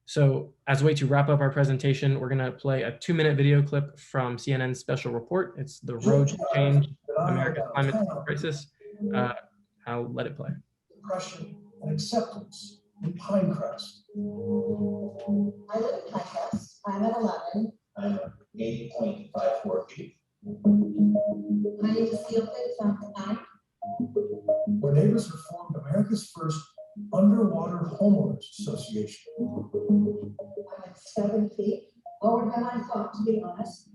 So as a way to wrap up our presentation, we're going to play a 2-minute video clip from CNN's special report. It's The Road to Change, America's Climate Crisis. I'll let it play. Depression and acceptance in Pinecrest. I live in Pinecrest. I'm at 11. I'm at 8.54 feet. My name is Fielded from 9. Where neighbors have formed America's first underwater homeowners association. I'm at 7 feet, lower than I thought, to be honest.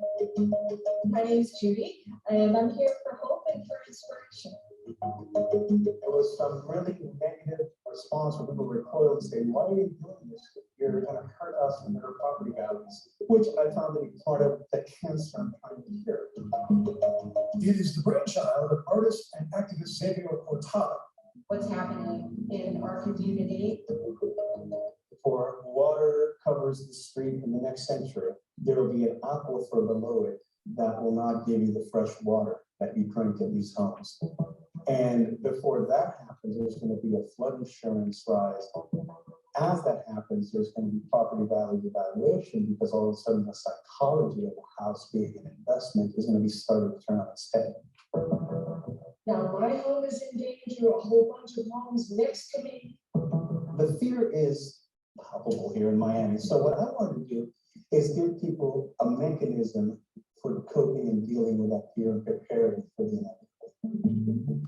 My name is Judy, and I'm here for hope and for inspiration. There was some really negative response when people recoiled and say, why are you doing this? You're going to hurt us and hurt property values, which I found to be part of the cancer I'm trying to cure. It is the brainchild of artist and activist Xavier Cortada. What's happening in our community? Before water covers the street in the next century, there will be an aquifer below it that will not give you the fresh water that you drink in these homes. And before that happens, there's going to be a flood insurance rise. As that happens, there's going to be property value evaluation, because all of a sudden the psychology of the house being an investment is going to be starting to turn on its head. Now, my home is in danger, a whole bunch of homes next to me. The fear is palpable here in Miami. So what I want to do is give people a mechanism for coping and dealing with that fear and preparing for the inevitable.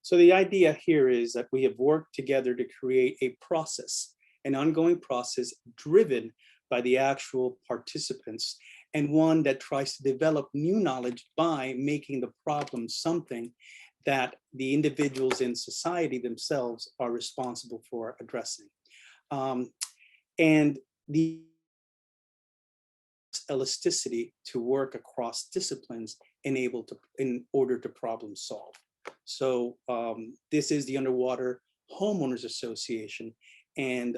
So the idea here is that we have worked together to create a process, an ongoing process driven by the actual participants, and one that tries to develop new knowledge by making the problem something that the individuals in society themselves are responsible for addressing. And the elasticity to work across disciplines in order to problem solve. So this is the Underwater Homeowners Association, and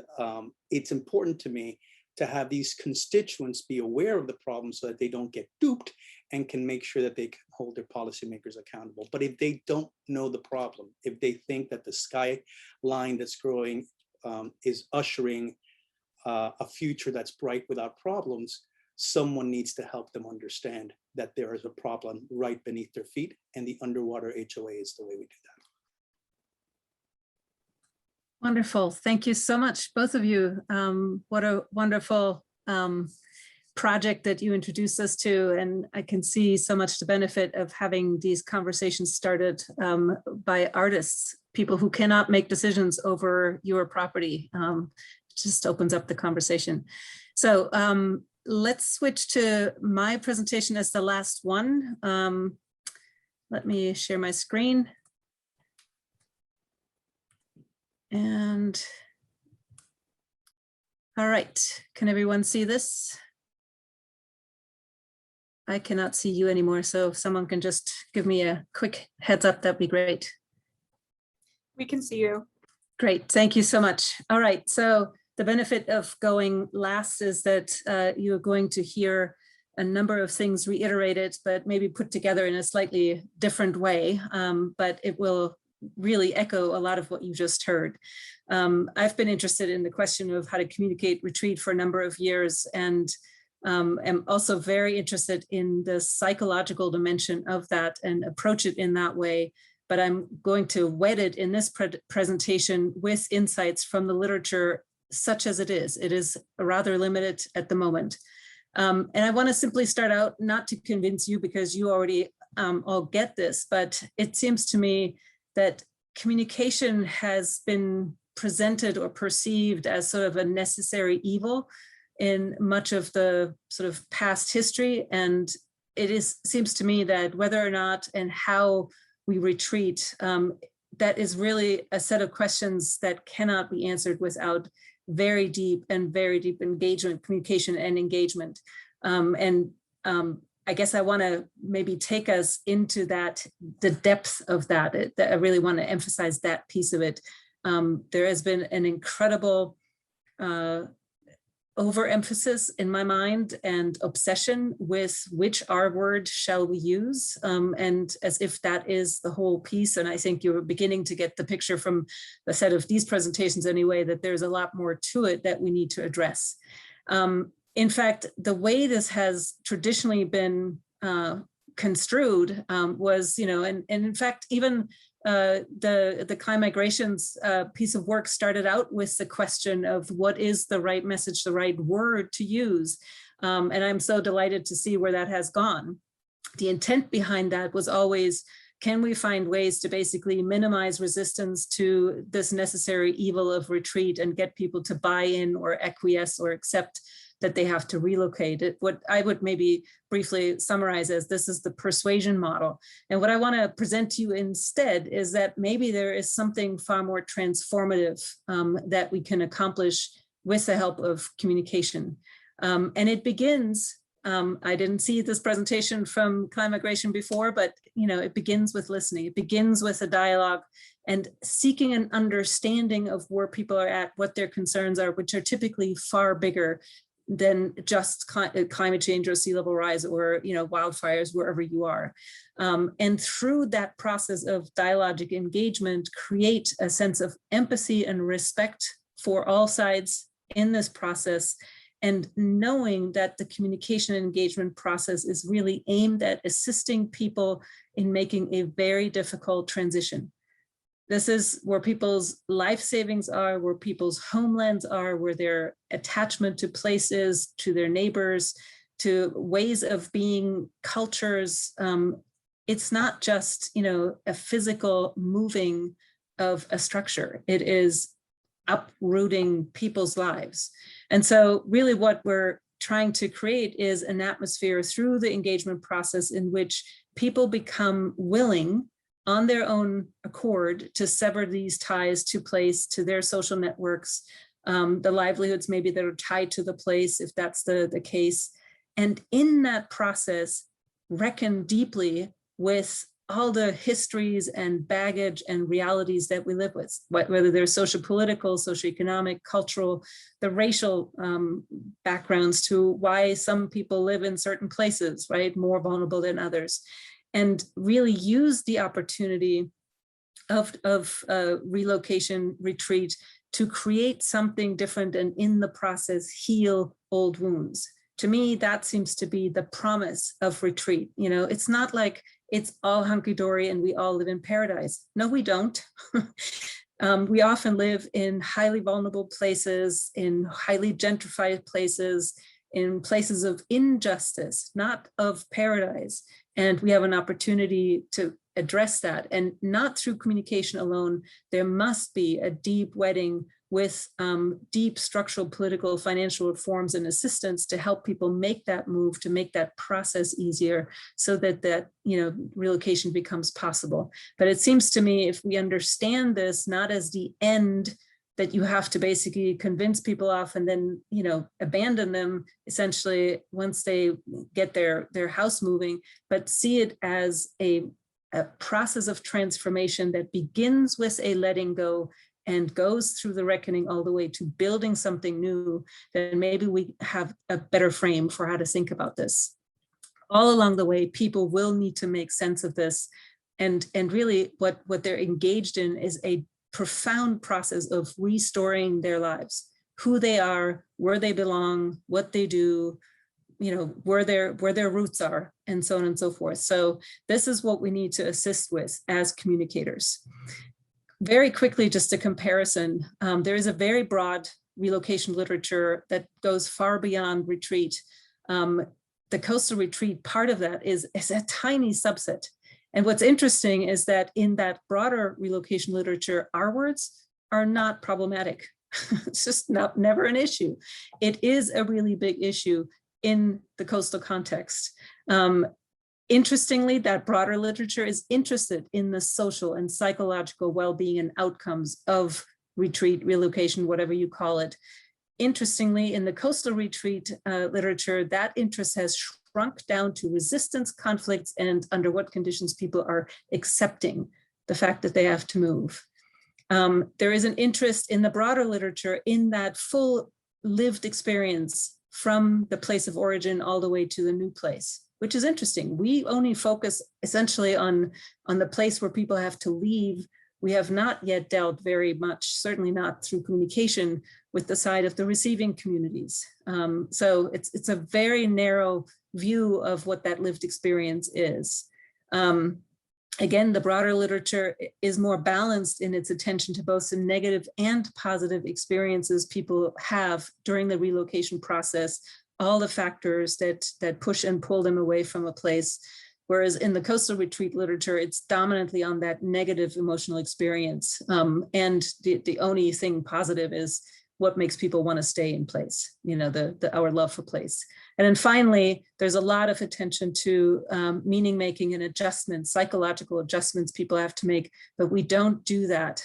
it's important to me to have these constituents be aware of the problem so that they don't get duped and can make sure that they can hold their policymakers accountable. But if they don't know the problem, if they think that the skyline that's growing is ushering a future that's bright without problems, someone needs to help them understand that there is a problem right beneath their feet, and the Underwater HOA is the way we do that. Wonderful. Thank you so much, both of you. What a wonderful project that you introduced us to. And I can see so much the benefit of having these conversations started by artists, people who cannot make decisions over your property. Just opens up the conversation. So let's switch to my presentation as the last one. Let me share my screen. And all right, can everyone see this? I cannot see you anymore, so if someone can just give me a quick heads up, that'd be great. We can see you. Great, thank you so much. All right, so the benefit of going last is that you're going to hear a number of things reiterated, but maybe put together in a slightly different way, but it will really echo a lot of what you just heard. I've been interested in the question of how to communicate retreat for a number of years, and am also very interested in the psychological dimension of that and approach it in that way. But I'm going to wed it in this presentation with insights from the literature such as it is. It is rather limited at the moment. And I want to simply start out, not to convince you because you already all get this, but it seems to me that communication has been presented or perceived as sort of a necessary evil in much of the sort of past history. And it seems to me that whether or not and how we retreat, that is really a set of questions that cannot be answered without very deep engagement, communication and engagement. I guess I want to maybe take us into that, the depth of that. I really want to emphasize that piece of it. There has been an incredible overemphasis in my mind and obsession with which R word shall we use, and as if that is the whole piece. And I think you're beginning to get the picture from the set of these presentations anyway, that there's a lot more to it that we need to address. In fact, the way this has traditionally been construed was, and in fact, even the Climigration's piece of work started out with the question of what is the right message, the right word to use. And I'm so delighted to see where that has gone. The intent behind that was always, can we find ways to basically minimize resistance to this necessary evil of retreat and get people to buy in or acquiesce or accept that they have to relocate it? What I would maybe briefly summarize as this is the persuasion model. And what I want to present to you instead is that maybe there is something far more transformative that we can accomplish with the help of communication. And it begins, I didn't see this presentation from Climigration before, but it begins with listening. It begins with a dialogue and seeking an understanding of where people are at, what their concerns are, which are typically far bigger than just climate change or sea level rise or wildfires wherever you are. And through that process of dialogic engagement, create a sense of empathy and respect for all sides in this process, and knowing that the communication and engagement process is really aimed at assisting people in making a very difficult transition. This is where people's life savings are, where people's homelands are, where their attachment to places, to their neighbors, to ways of being, cultures. It's not just, a physical moving of a structure. It is uprooting people's lives. And so really what we're trying to create is an atmosphere through the engagement process in which people become willing on their own accord to sever these ties to place, to their social networks, the livelihoods maybe that are tied to the place, if that's the case. And in that process, reckon deeply with all the histories and baggage and realities that we live with, whether they're socio-political, socioeconomic, cultural, the racial backgrounds to why some people live in certain places, right, more vulnerable than others. And really use the opportunity of relocation, retreat, to create something different and in the process heal old wounds. To me, that seems to be the promise of retreat. It's not like it's all hunky-dory and we all live in paradise. No, we don't. We often live in highly vulnerable places, in highly gentrified places, in places of injustice, not of paradise. And we have an opportunity to address that, and not through communication alone. There must be a deep wedding with deep structural, political, financial reforms and assistance to help people make that move, to make that process easier so that relocation becomes possible. But it seems to me, if we understand this not as the end that you have to basically convince people off and then, abandon them essentially once they get their house moving, but see it as a process of transformation that begins with a letting go and goes through the reckoning all the way to building something new, then maybe we have a better frame for how to think about this. All along the way, people will need to make sense of this. And really what they're engaged in is a profound process of restoring their lives, who they are, where they belong, what they do, where their roots are, and so on and so forth. So this is what we need to assist with as communicators. Very quickly, just a comparison, there is a very broad relocation literature that goes far beyond retreat. The coastal retreat part of that is a tiny subset. And what's interesting is that in that broader relocation literature, our words are not problematic. It's just never an issue. It is a really big issue in the coastal context. Interestingly, that broader literature is interested in the social and psychological well-being and outcomes of retreat, relocation, whatever you call it. Interestingly, in the coastal retreat literature, that interest has shrunk down to resistance, conflicts, and under what conditions people are accepting the fact that they have to move. There is an interest in the broader literature in that full lived experience from the place of origin all the way to the new place, which is interesting. We only focus essentially on the place where people have to leave. We have not yet dealt very much, certainly not through communication, with the side of the receiving communities. So it's a very narrow view of what that lived experience is. Again, the broader literature is more balanced in its attention to both some negative and positive experiences people have during the relocation process, all the factors that push and pull them away from a place. Whereas in the coastal retreat literature, it's dominantly on that negative emotional experience. And the only thing positive is what makes people want to stay in place, you know, our love for place. And then finally, there's a lot of attention to meaning making and adjustments, psychological adjustments people have to make, but we don't do that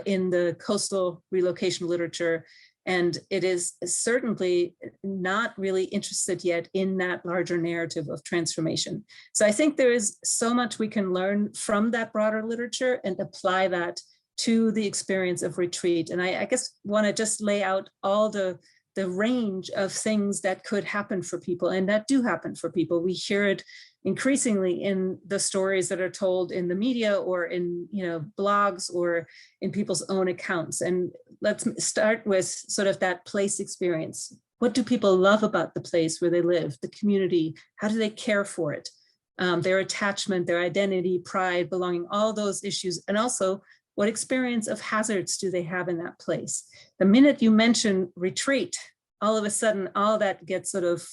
in the coastal relocation literature. And it is certainly not really interested yet in that larger narrative of transformation. So I think there is so much we can learn from that broader literature and apply that to the experience of retreat. And I guess want to just lay out all the range of things that could happen for people and that do happen for people. We hear it increasingly in the stories that are told in the media or in, you know, blogs or in people's own accounts. And let's start with sort of that place experience. What do people love about the place where they live, the community? How do they care for it? Their attachment, their identity, pride, belonging, all those issues. And also, what experience of hazards do they have in that place? The minute you mention retreat, all of a sudden, all that gets sort of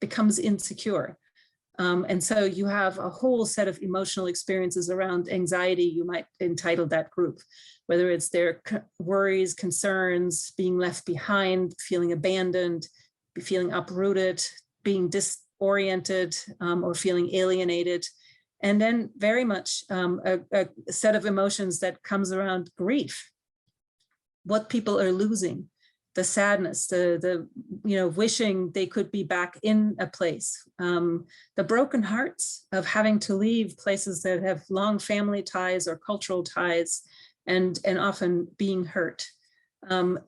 becomes insecure. And so you have a whole set of emotional experiences around anxiety. You might entitle that group, whether it's their worries, concerns, being left behind, feeling abandoned, feeling uprooted, being disoriented, or feeling alienated. And then very much a set of emotions that comes around grief, what people are losing, the sadness, the wishing they could be back in a place, the broken hearts of having to leave places that have long family ties or cultural ties, and often being hurt.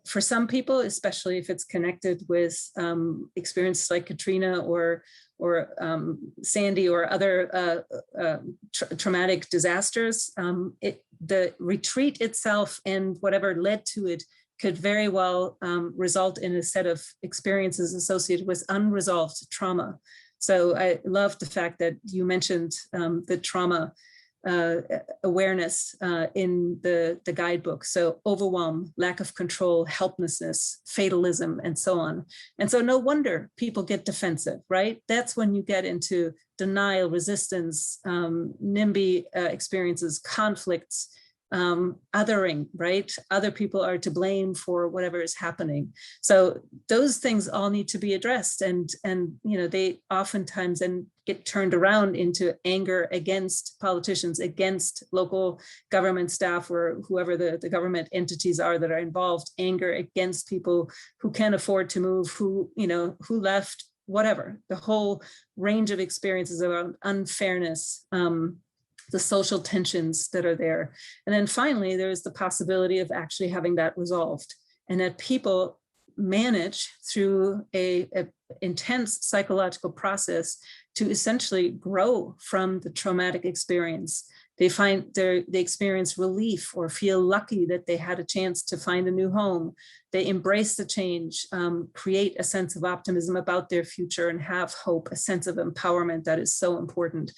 For some people, especially if it's connected with experiences like Katrina or Sandy or other traumatic disasters, the retreat itself and whatever led to it could very well result in a set of experiences associated with unresolved trauma. So I love the fact that you mentioned the trauma awareness in the guidebook. So overwhelm, lack of control, helplessness, fatalism, and so on. And so no wonder people get defensive, right? That's when you get into denial, resistance, NIMBY experiences, conflicts, othering, right? Other people are to blame for whatever is happening. So those things all need to be addressed, and they oftentimes then get turned around into anger against politicians, against local government staff or whoever the government entities are that are involved, anger against people who can't afford to move, who left, whatever, the whole range of experiences around unfairness, the social tensions that are there. And then finally, there's the possibility of actually having that resolved, and that people manage through a intense psychological process to essentially grow from the traumatic experience. They experience relief or feel lucky that they had a chance to find a new home. They embrace the change, create a sense of optimism about their future, and have hope, a sense of empowerment that is so important,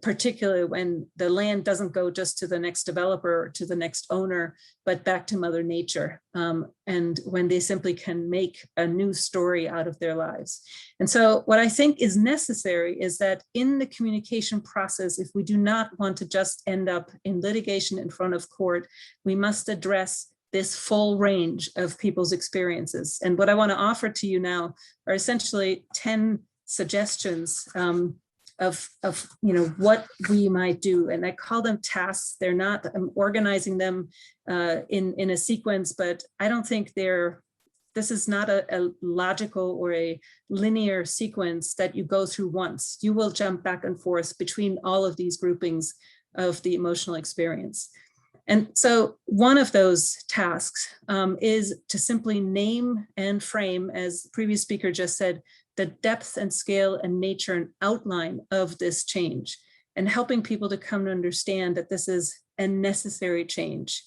particularly when the land doesn't go just to the next developer or to the next owner, but back to Mother Nature, and when they simply can make a new story out of their lives. And so what I think is necessary is that in the communication process, if we do not want to just end up in litigation in front of court, we must address this full range of people's experiences. And what I want to offer to you now are essentially 10 suggestions of what we might do. And I call them tasks. They're not, I'm organizing them in a sequence, but I don't think this is not a logical or a linear sequence that you go through once. You will jump back and forth between all of these groupings of the emotional experience. And so one of those tasks is to simply name and frame, as the previous speaker just said, the depth and scale and nature and outline of this change, and helping people to come to understand that this is a necessary change.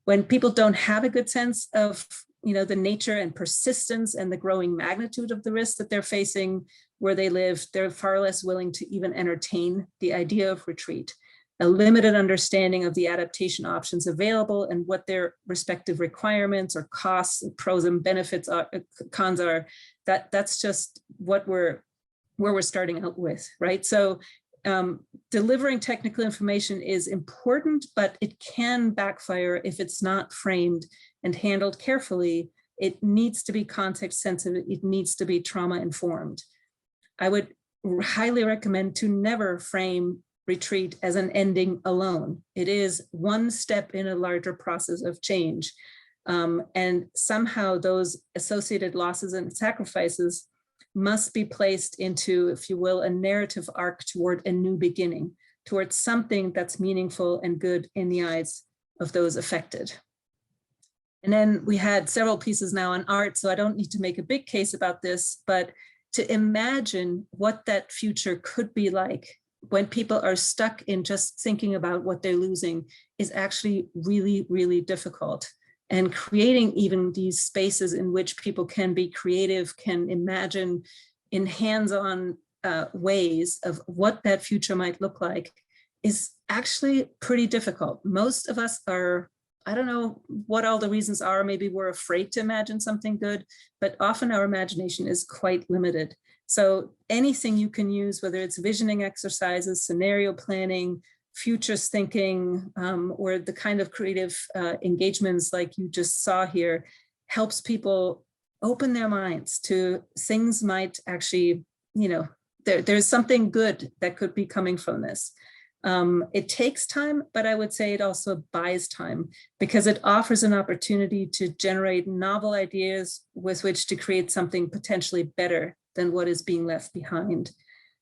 When people don't have a good sense of the nature and persistence and the growing magnitude of the risks that they're facing where they live, they're far less willing to even entertain the idea of retreat. A limited understanding of the adaptation options available and what their respective requirements or costs, pros and benefits are, cons are, that's just where we're starting out with, right? So delivering technical information is important, but it can backfire if it's not framed and handled carefully. It needs to be context sensitive. It needs to be trauma informed. I would highly recommend to never frame retreat as an ending alone. It is one step in a larger process of change. And somehow those associated losses and sacrifices must be placed into, if you will, a narrative arc toward a new beginning, towards something that's meaningful and good in the eyes of those affected. And then we had several pieces now on art, so I don't need to make a big case about this, but to imagine what that future could be like when people are stuck in just thinking about what they're losing is actually really, really difficult. And creating even these spaces in which people can be creative, can imagine in hands-on ways of what that future might look like is actually pretty difficult. Most of us are, I don't know what all the reasons are, maybe we're afraid to imagine something good, but often our imagination is quite limited. So anything you can use, whether it's visioning exercises, scenario planning, futures thinking, or the kind of creative engagements like you just saw here, helps people open their minds to things might actually, there's something good that could be coming from this. It takes time, but I would say it also buys time because it offers an opportunity to generate novel ideas with which to create something potentially better than what is being left behind.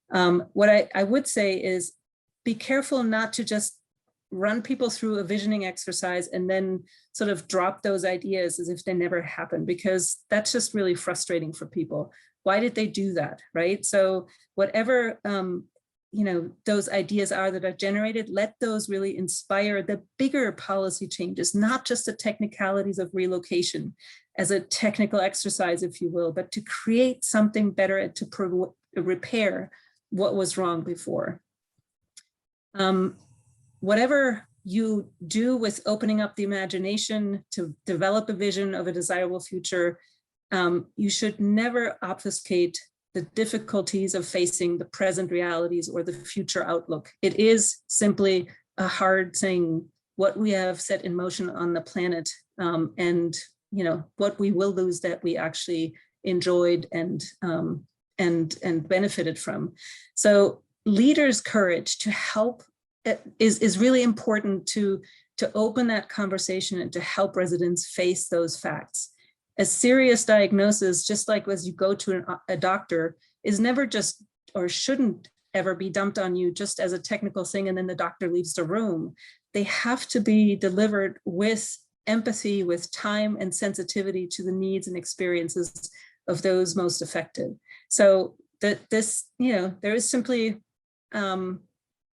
What I would say is be careful not to just run people through a visioning exercise and then sort of drop those ideas as if they never happened, because that's just really frustrating for people. Why did they do that, right? So whatever those ideas are that are generated, let those really inspire the bigger policy changes, not just the technicalities of relocation as a technical exercise, if you will, but to create something better and to repair what was wrong before. Whatever you do with opening up the imagination to develop a vision of a desirable future, you should never obfuscate the difficulties of facing the present realities or the future outlook. It is simply a hard thing, what we have set in motion on the planet, and what we will lose that we actually enjoyed and benefited from. So leaders' courage to help is really important to open that conversation and to help residents face those facts. A serious diagnosis, just like as you go to a doctor, is never just, or shouldn't ever be dumped on you just as a technical thing and then the doctor leaves the room. They have to be delivered with empathy, with time and sensitivity to the needs and experiences of those most affected. So there is simply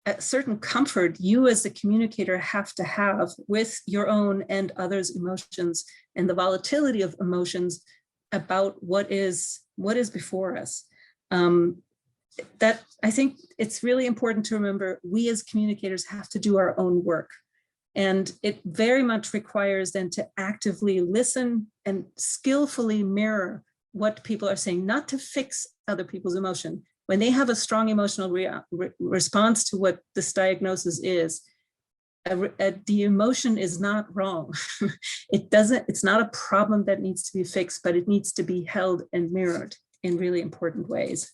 a certain comfort you as the communicator have to have with your own and others' emotions and the volatility of emotions about what is before us. That I think it's really important to remember, we as communicators have to do our own work. And it very much requires then to actively listen and skillfully mirror what people are saying, not to fix other people's emotion. When they have a strong emotional response to what this diagnosis is, the emotion is not wrong. It's not a problem that needs to be fixed, but it needs to be held and mirrored in really important ways.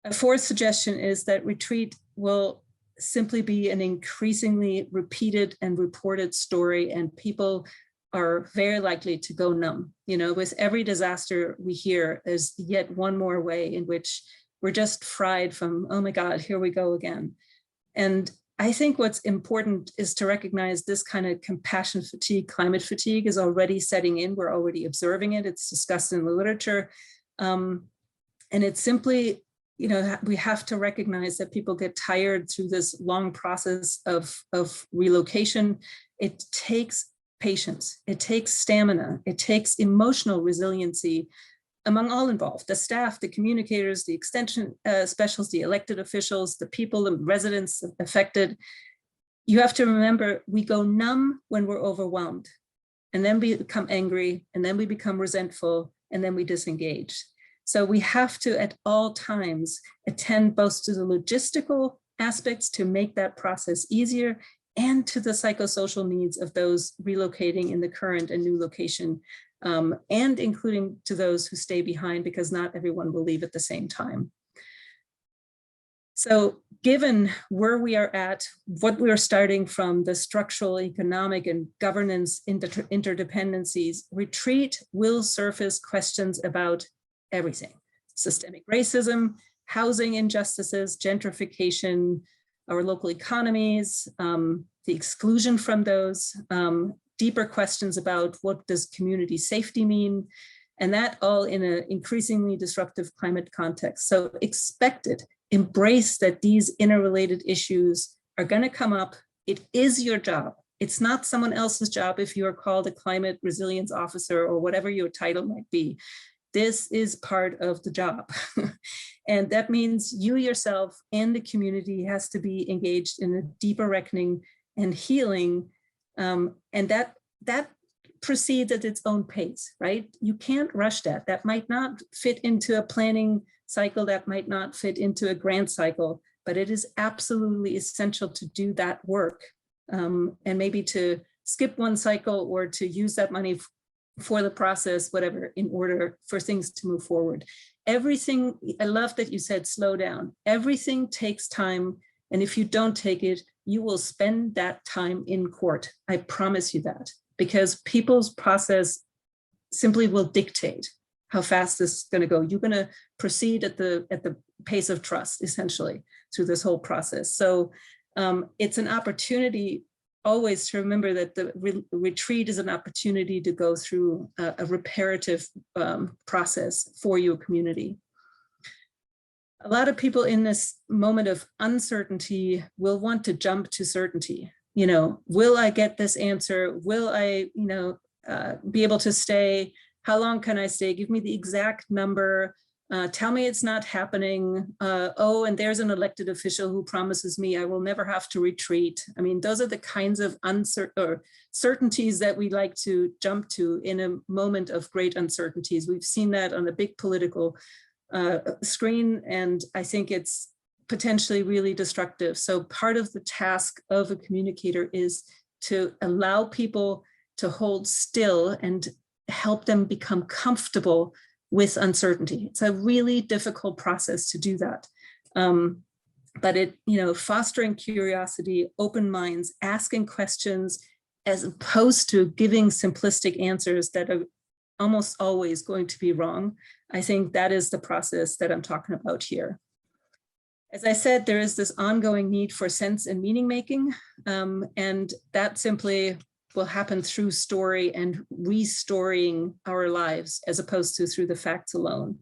A fourth suggestion is that retreat will simply be an increasingly repeated and reported story, and people are very likely to go numb. With every disaster we hear, there's yet one more way in which we're just fried from, oh my God, here we go again. And I think what's important is to recognize this kind of compassion fatigue, climate fatigue is already setting in. We're already observing it. It's discussed in the literature. And it's simply, you know, we have to recognize that people get tired through this long process of relocation. It takes patience, it takes stamina, it takes emotional resiliency among all involved, the staff, the communicators, the extension specialists, the elected officials, the people, the residents affected. You have to remember, we go numb when we're overwhelmed, and then we become angry, and then we become resentful, and then we disengage. So we have to, at all times, attend both to the logistical aspects to make that process easier and to the psychosocial needs of those relocating in the current and new location, and including to those who stay behind, because not everyone will leave at the same time. So given where we are at, what we are starting from, the structural, economic, and governance interdependencies, retreat will surface questions about everything: systemic racism, housing injustices, gentrification, our local economies, the exclusion from those, deeper questions about what does community safety mean, and that all in an increasingly disruptive climate context. So expect it, embrace that these interrelated issues are going to come up. It is your job. It's not someone else's job if you are called a climate resilience officer or whatever your title might be. This is part of the job. And that means you yourself and the community has to be engaged in a deeper reckoning and healing. And that proceeds at its own pace, right? You can't rush that. That might not fit into a planning cycle, that might not fit into a grant cycle, but it is absolutely essential to do that work, and maybe to skip one cycle or to use that money for the process, whatever, in order for things to move forward. Everything, I love that you said slow down. Everything takes time, and if you don't take it, you will spend that time in court. I promise you that, because people's process simply will dictate how fast this is going to go. You're going to proceed at the pace of trust, essentially, through this whole process. So it's an opportunity always to remember that the retreat is an opportunity to go through a reparative process for your community. A lot of people in this moment of uncertainty will want to jump to certainty. You know, will I get this answer? Will I, be able to stay? How long can I stay? Give me the exact number. Tell me it's not happening. Oh, and there's an elected official who promises me I will never have to retreat. I mean, those are the kinds of certainties that we like to jump to in a moment of great uncertainties. We've seen that on a big political screen, and I think it's potentially really destructive. So part of the task of a communicator is to allow people to hold still and help them become comfortable with uncertainty. It's a really difficult process to do that. But it, fostering curiosity, open minds, asking questions, as opposed to giving simplistic answers that are almost always going to be wrong. I think that is the process that I'm talking about here. As I said, there is this ongoing need for sense and meaning making, and that simply will happen through story and restoring our lives as opposed to through the facts alone.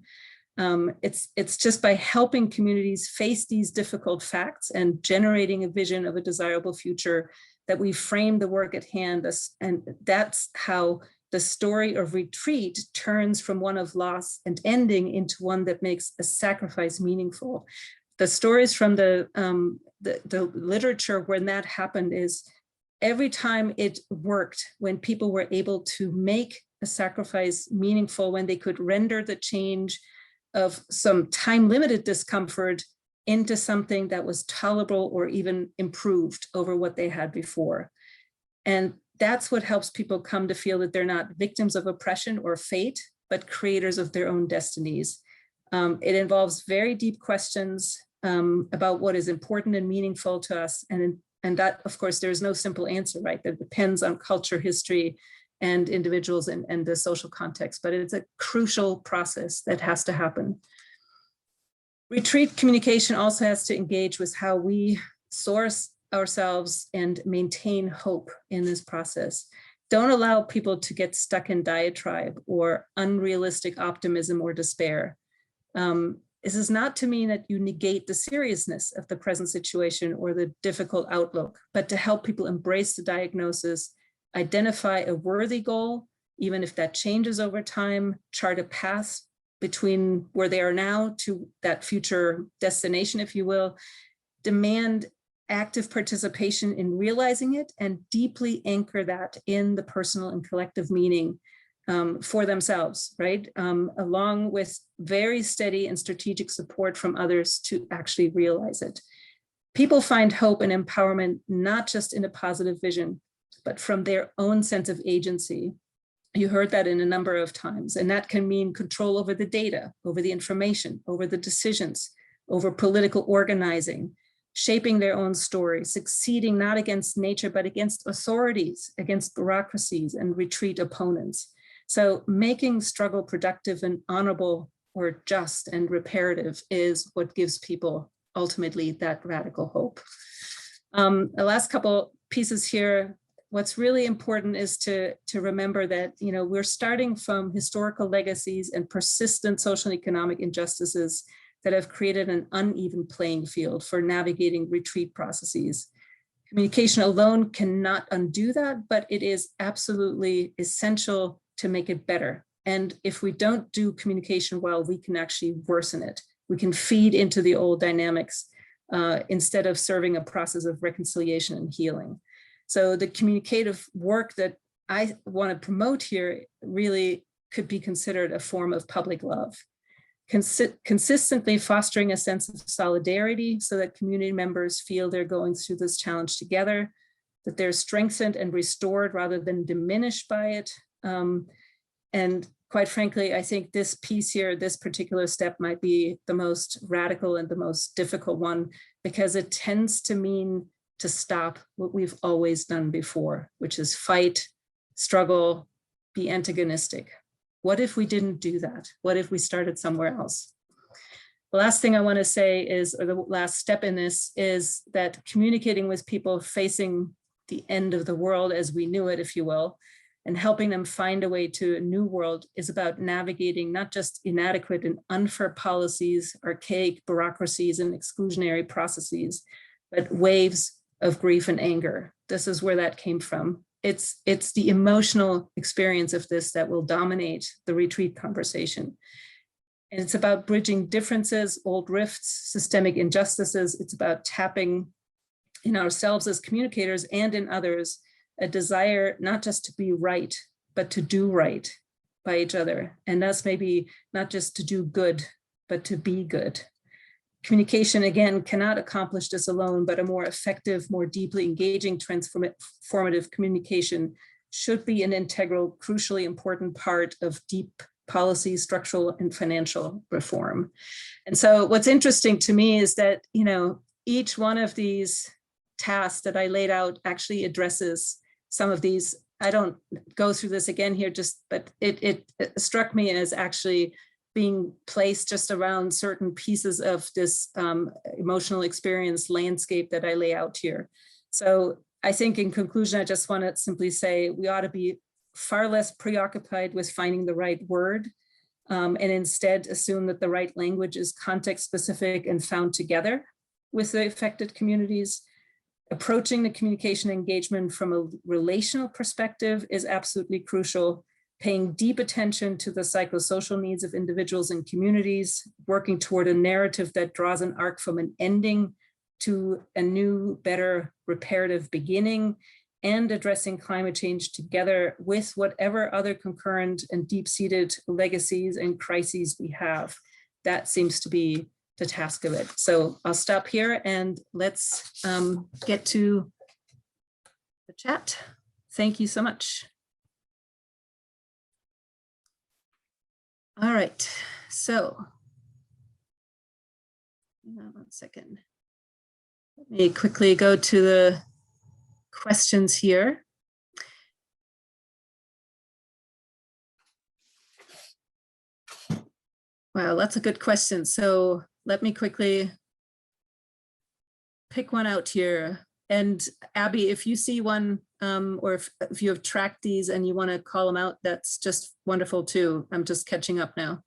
It's just by helping communities face these difficult facts and generating a vision of a desirable future that we frame the work at hand. And that's how the story of retreat turns from one of loss and ending into one that makes a sacrifice meaningful. The stories from the literature when that happened is every time it worked, when people were able to make a sacrifice meaningful, when they could render the change of some time-limited discomfort into something that was tolerable or even improved over what they had before. And that's what helps people come to feel that they're not victims of oppression or fate, but creators of their own destinies. It involves very deep questions about what is important and meaningful to us. And that, of course, there's no simple answer, right? That depends on culture, history, and individuals and the social context, but it's a crucial process that has to happen. Retreat communication also has to engage with how we source ourselves and maintain hope in this process. Don't allow people to get stuck in diatribe or unrealistic optimism or despair. This is not to mean that you negate the seriousness of the present situation or the difficult outlook, but to help people embrace the diagnosis, identify a worthy goal, even if that changes over time, chart a path between where they are now to that future destination, if you will, demand active participation in realizing it, and deeply anchor that in the personal and collective meaning for themselves, right? Along with very steady and strategic support from others to actually realize it. People find hope and empowerment not just in a positive vision, but from their own sense of agency. You heard that in a number of times, and that can mean control over the data, over the information, over the decisions, over political organizing, shaping their own story, succeeding not against nature, but against authorities, against bureaucracies and retreat opponents. So making struggle productive and honorable or just and reparative is what gives people ultimately that radical hope. The last couple pieces here, what's really important is to remember that, you know, we're starting from historical legacies and persistent social and economic injustices that have created an uneven playing field for navigating retreat processes. Communication alone cannot undo that, but it is absolutely essential to make it better. And if we don't do communication well, we can actually worsen it. We can feed into the old dynamics instead of serving a process of reconciliation and healing. So the communicative work that I want to promote here really could be considered a form of public love. Consistently fostering a sense of solidarity so that community members feel they're going through this challenge together, that they're strengthened and restored rather than diminished by it. And quite frankly, I think this piece here, this particular step might be the most radical and the most difficult one, because it tends to mean to stop what we've always done before, which is fight, struggle, be antagonistic. What if we didn't do that? What if we started somewhere else? The last thing I want to say is, or the last step in this, is that communicating with people facing the end of the world as we knew it, if you will, and helping them find a way to a new world is about navigating not just inadequate and unfair policies, archaic bureaucracies, and exclusionary processes, but waves of grief and anger. This is where that came from. It's the emotional experience of this that will dominate the retreat conversation. And it's about bridging differences, old rifts, systemic injustices. It's about tapping in ourselves as communicators and in others a desire not just to be right, but to do right by each other. And thus maybe not just to do good, but to be good. Communication, again, cannot accomplish this alone, but a more effective, more deeply engaging, transformative communication should be an integral, crucially important part of deep policy, structural, and financial reform. And so what's interesting to me is that, you know, each one of these tasks that I laid out actually addresses some of these. I don't go through this again here, but it struck me as actually being placed just around certain pieces of this emotional experience landscape that I lay out here. So I think in conclusion, I just want to simply say we ought to be far less preoccupied with finding the right word and instead assume that the right language is context specific and found together with the affected communities. Approaching the communication engagement from a relational perspective is absolutely crucial. Paying deep attention to the psychosocial needs of individuals and communities, working toward a narrative that draws an arc from an ending to a new, better, reparative beginning, and addressing climate change together with whatever other concurrent and deep-seated legacies and crises we have. That seems to be the task of it. So I'll stop here and let's get to the chat. Thank you so much. All right, so hang on 1 second. Let me quickly go to the questions here. Wow, that's a good question. So let me quickly pick one out here. And Abby, if you see one, or if you have tracked these and you want to call them out, that's just wonderful too. I'm just catching up now.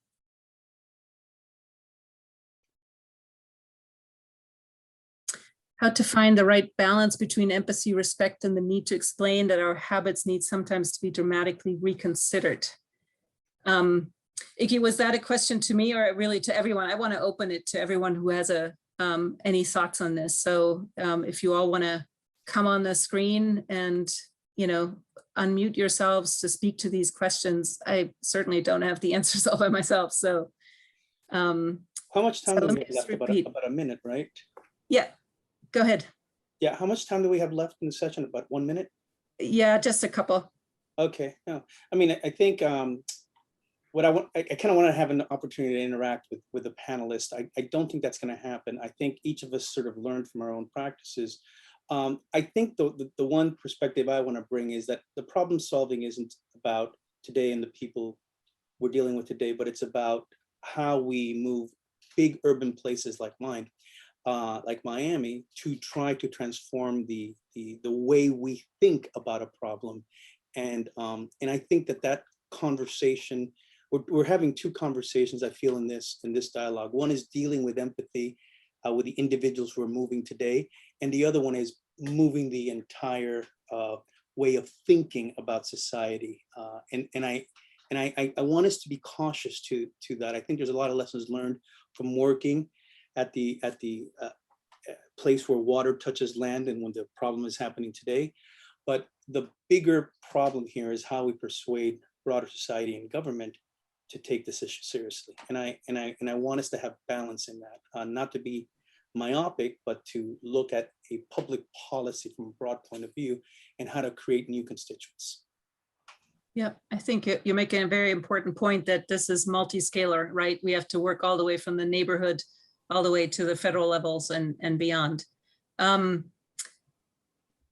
How to find the right balance between empathy, respect, and the need to explain that our habits need sometimes to be dramatically reconsidered. Iki, was that a question to me or really to everyone? I want to open it to everyone who has any thoughts on this. So if you all want to come on the screen and, you know, unmute yourselves to speak to these questions. I certainly don't have the answers all by myself. So how much time So do we have left? About a minute, right? Yeah, go ahead. Yeah, how much time do we have left in the session? About 1 minute? Yeah, just a couple. Okay, no, I mean, I think what I kind of want to have an opportunity to interact with the panelists. I don't think that's going to happen. I think each of us sort of learned from our own practices. I think the one perspective I want to bring is that the problem solving isn't about today and the people we're dealing with today, but it's about how we move big urban places like mine, like Miami, to try to transform the way we think about a problem. And I think that conversation, we're having two conversations, I feel, in this dialogue. One is dealing with empathy with the individuals who are moving today, and the other one is moving the entire way of thinking about society. And I want us to be cautious to that. I think there's a lot of lessons learned from working at the place where water touches land and when the problem is happening today. But the bigger problem here is how we persuade broader society and government to take this issue seriously. And I want us to have balance in that, not to be myopic, but to look at a public policy from a broad point of view and how to create new constituents. Yeah, I think you're making a very important point that this is multi-scalar, right? We have to work all the way from the neighborhood all the way to the federal levels and beyond.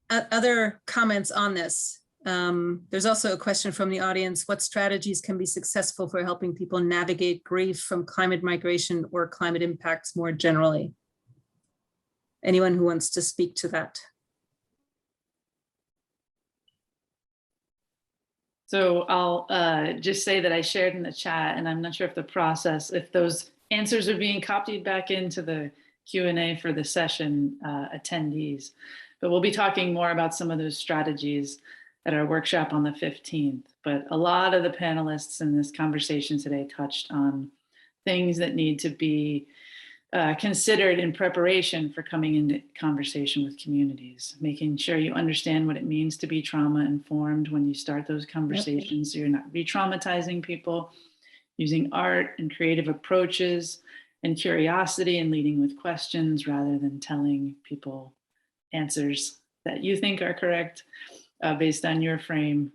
Other comments on this? There's also a question from the audience. What strategies can be successful for helping people navigate grief from climate migration or climate impacts more generally? Anyone who wants to speak to that? So I'll just say that I shared in the chat, and I'm not sure if those answers are being copied back into the Q&A for the session attendees. But we'll be talking more about some of those strategies at our workshop on the 15th. But a lot of the panelists in this conversation today touched on things that need to be considered in preparation for coming into conversation with communities, making sure you understand what it means to be trauma informed when you start those conversations, so you're not re-traumatizing people, using art and creative approaches and curiosity and leading with questions rather than telling people answers that you think are correct based on your frame.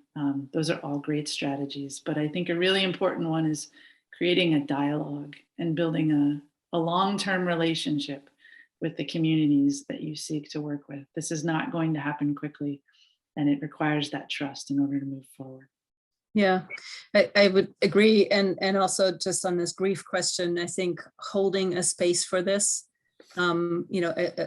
Those are all great strategies, but I think a really important one is creating a dialogue and building a long-term relationship with the communities that you seek to work with. This is not going to happen quickly, and it requires that trust in order to move forward. Yeah, I would agree. And also just on this grief question, I think holding a space for this,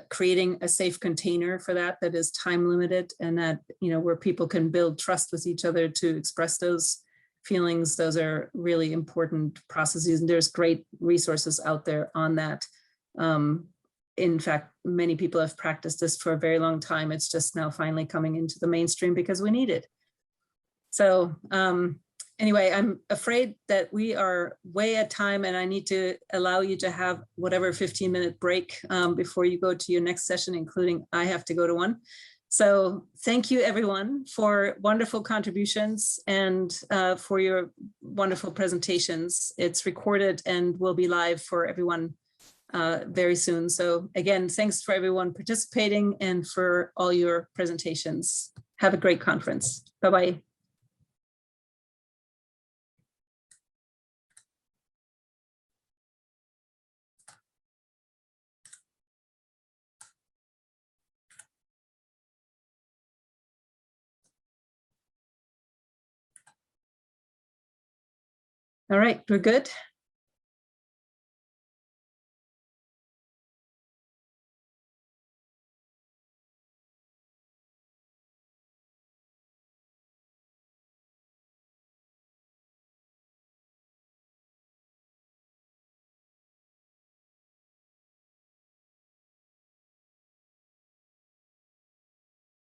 creating a safe container for that is time limited, and that, where people can build trust with each other to express those feelings. Those are really important processes, and there's great resources out there on that. In fact, many people have practiced this for a very long time. It's just now finally coming into the mainstream because we need it. So anyway, I'm afraid that we are way at time, and I need to allow you to have whatever 15-minute break before you go to your next session, including I have to go to one. So thank you, everyone, for wonderful contributions and for your wonderful presentations. It's recorded and will be live for everyone very soon. So again, thanks for everyone participating and for all your presentations. Have a great conference. Bye-bye. All right, we're good.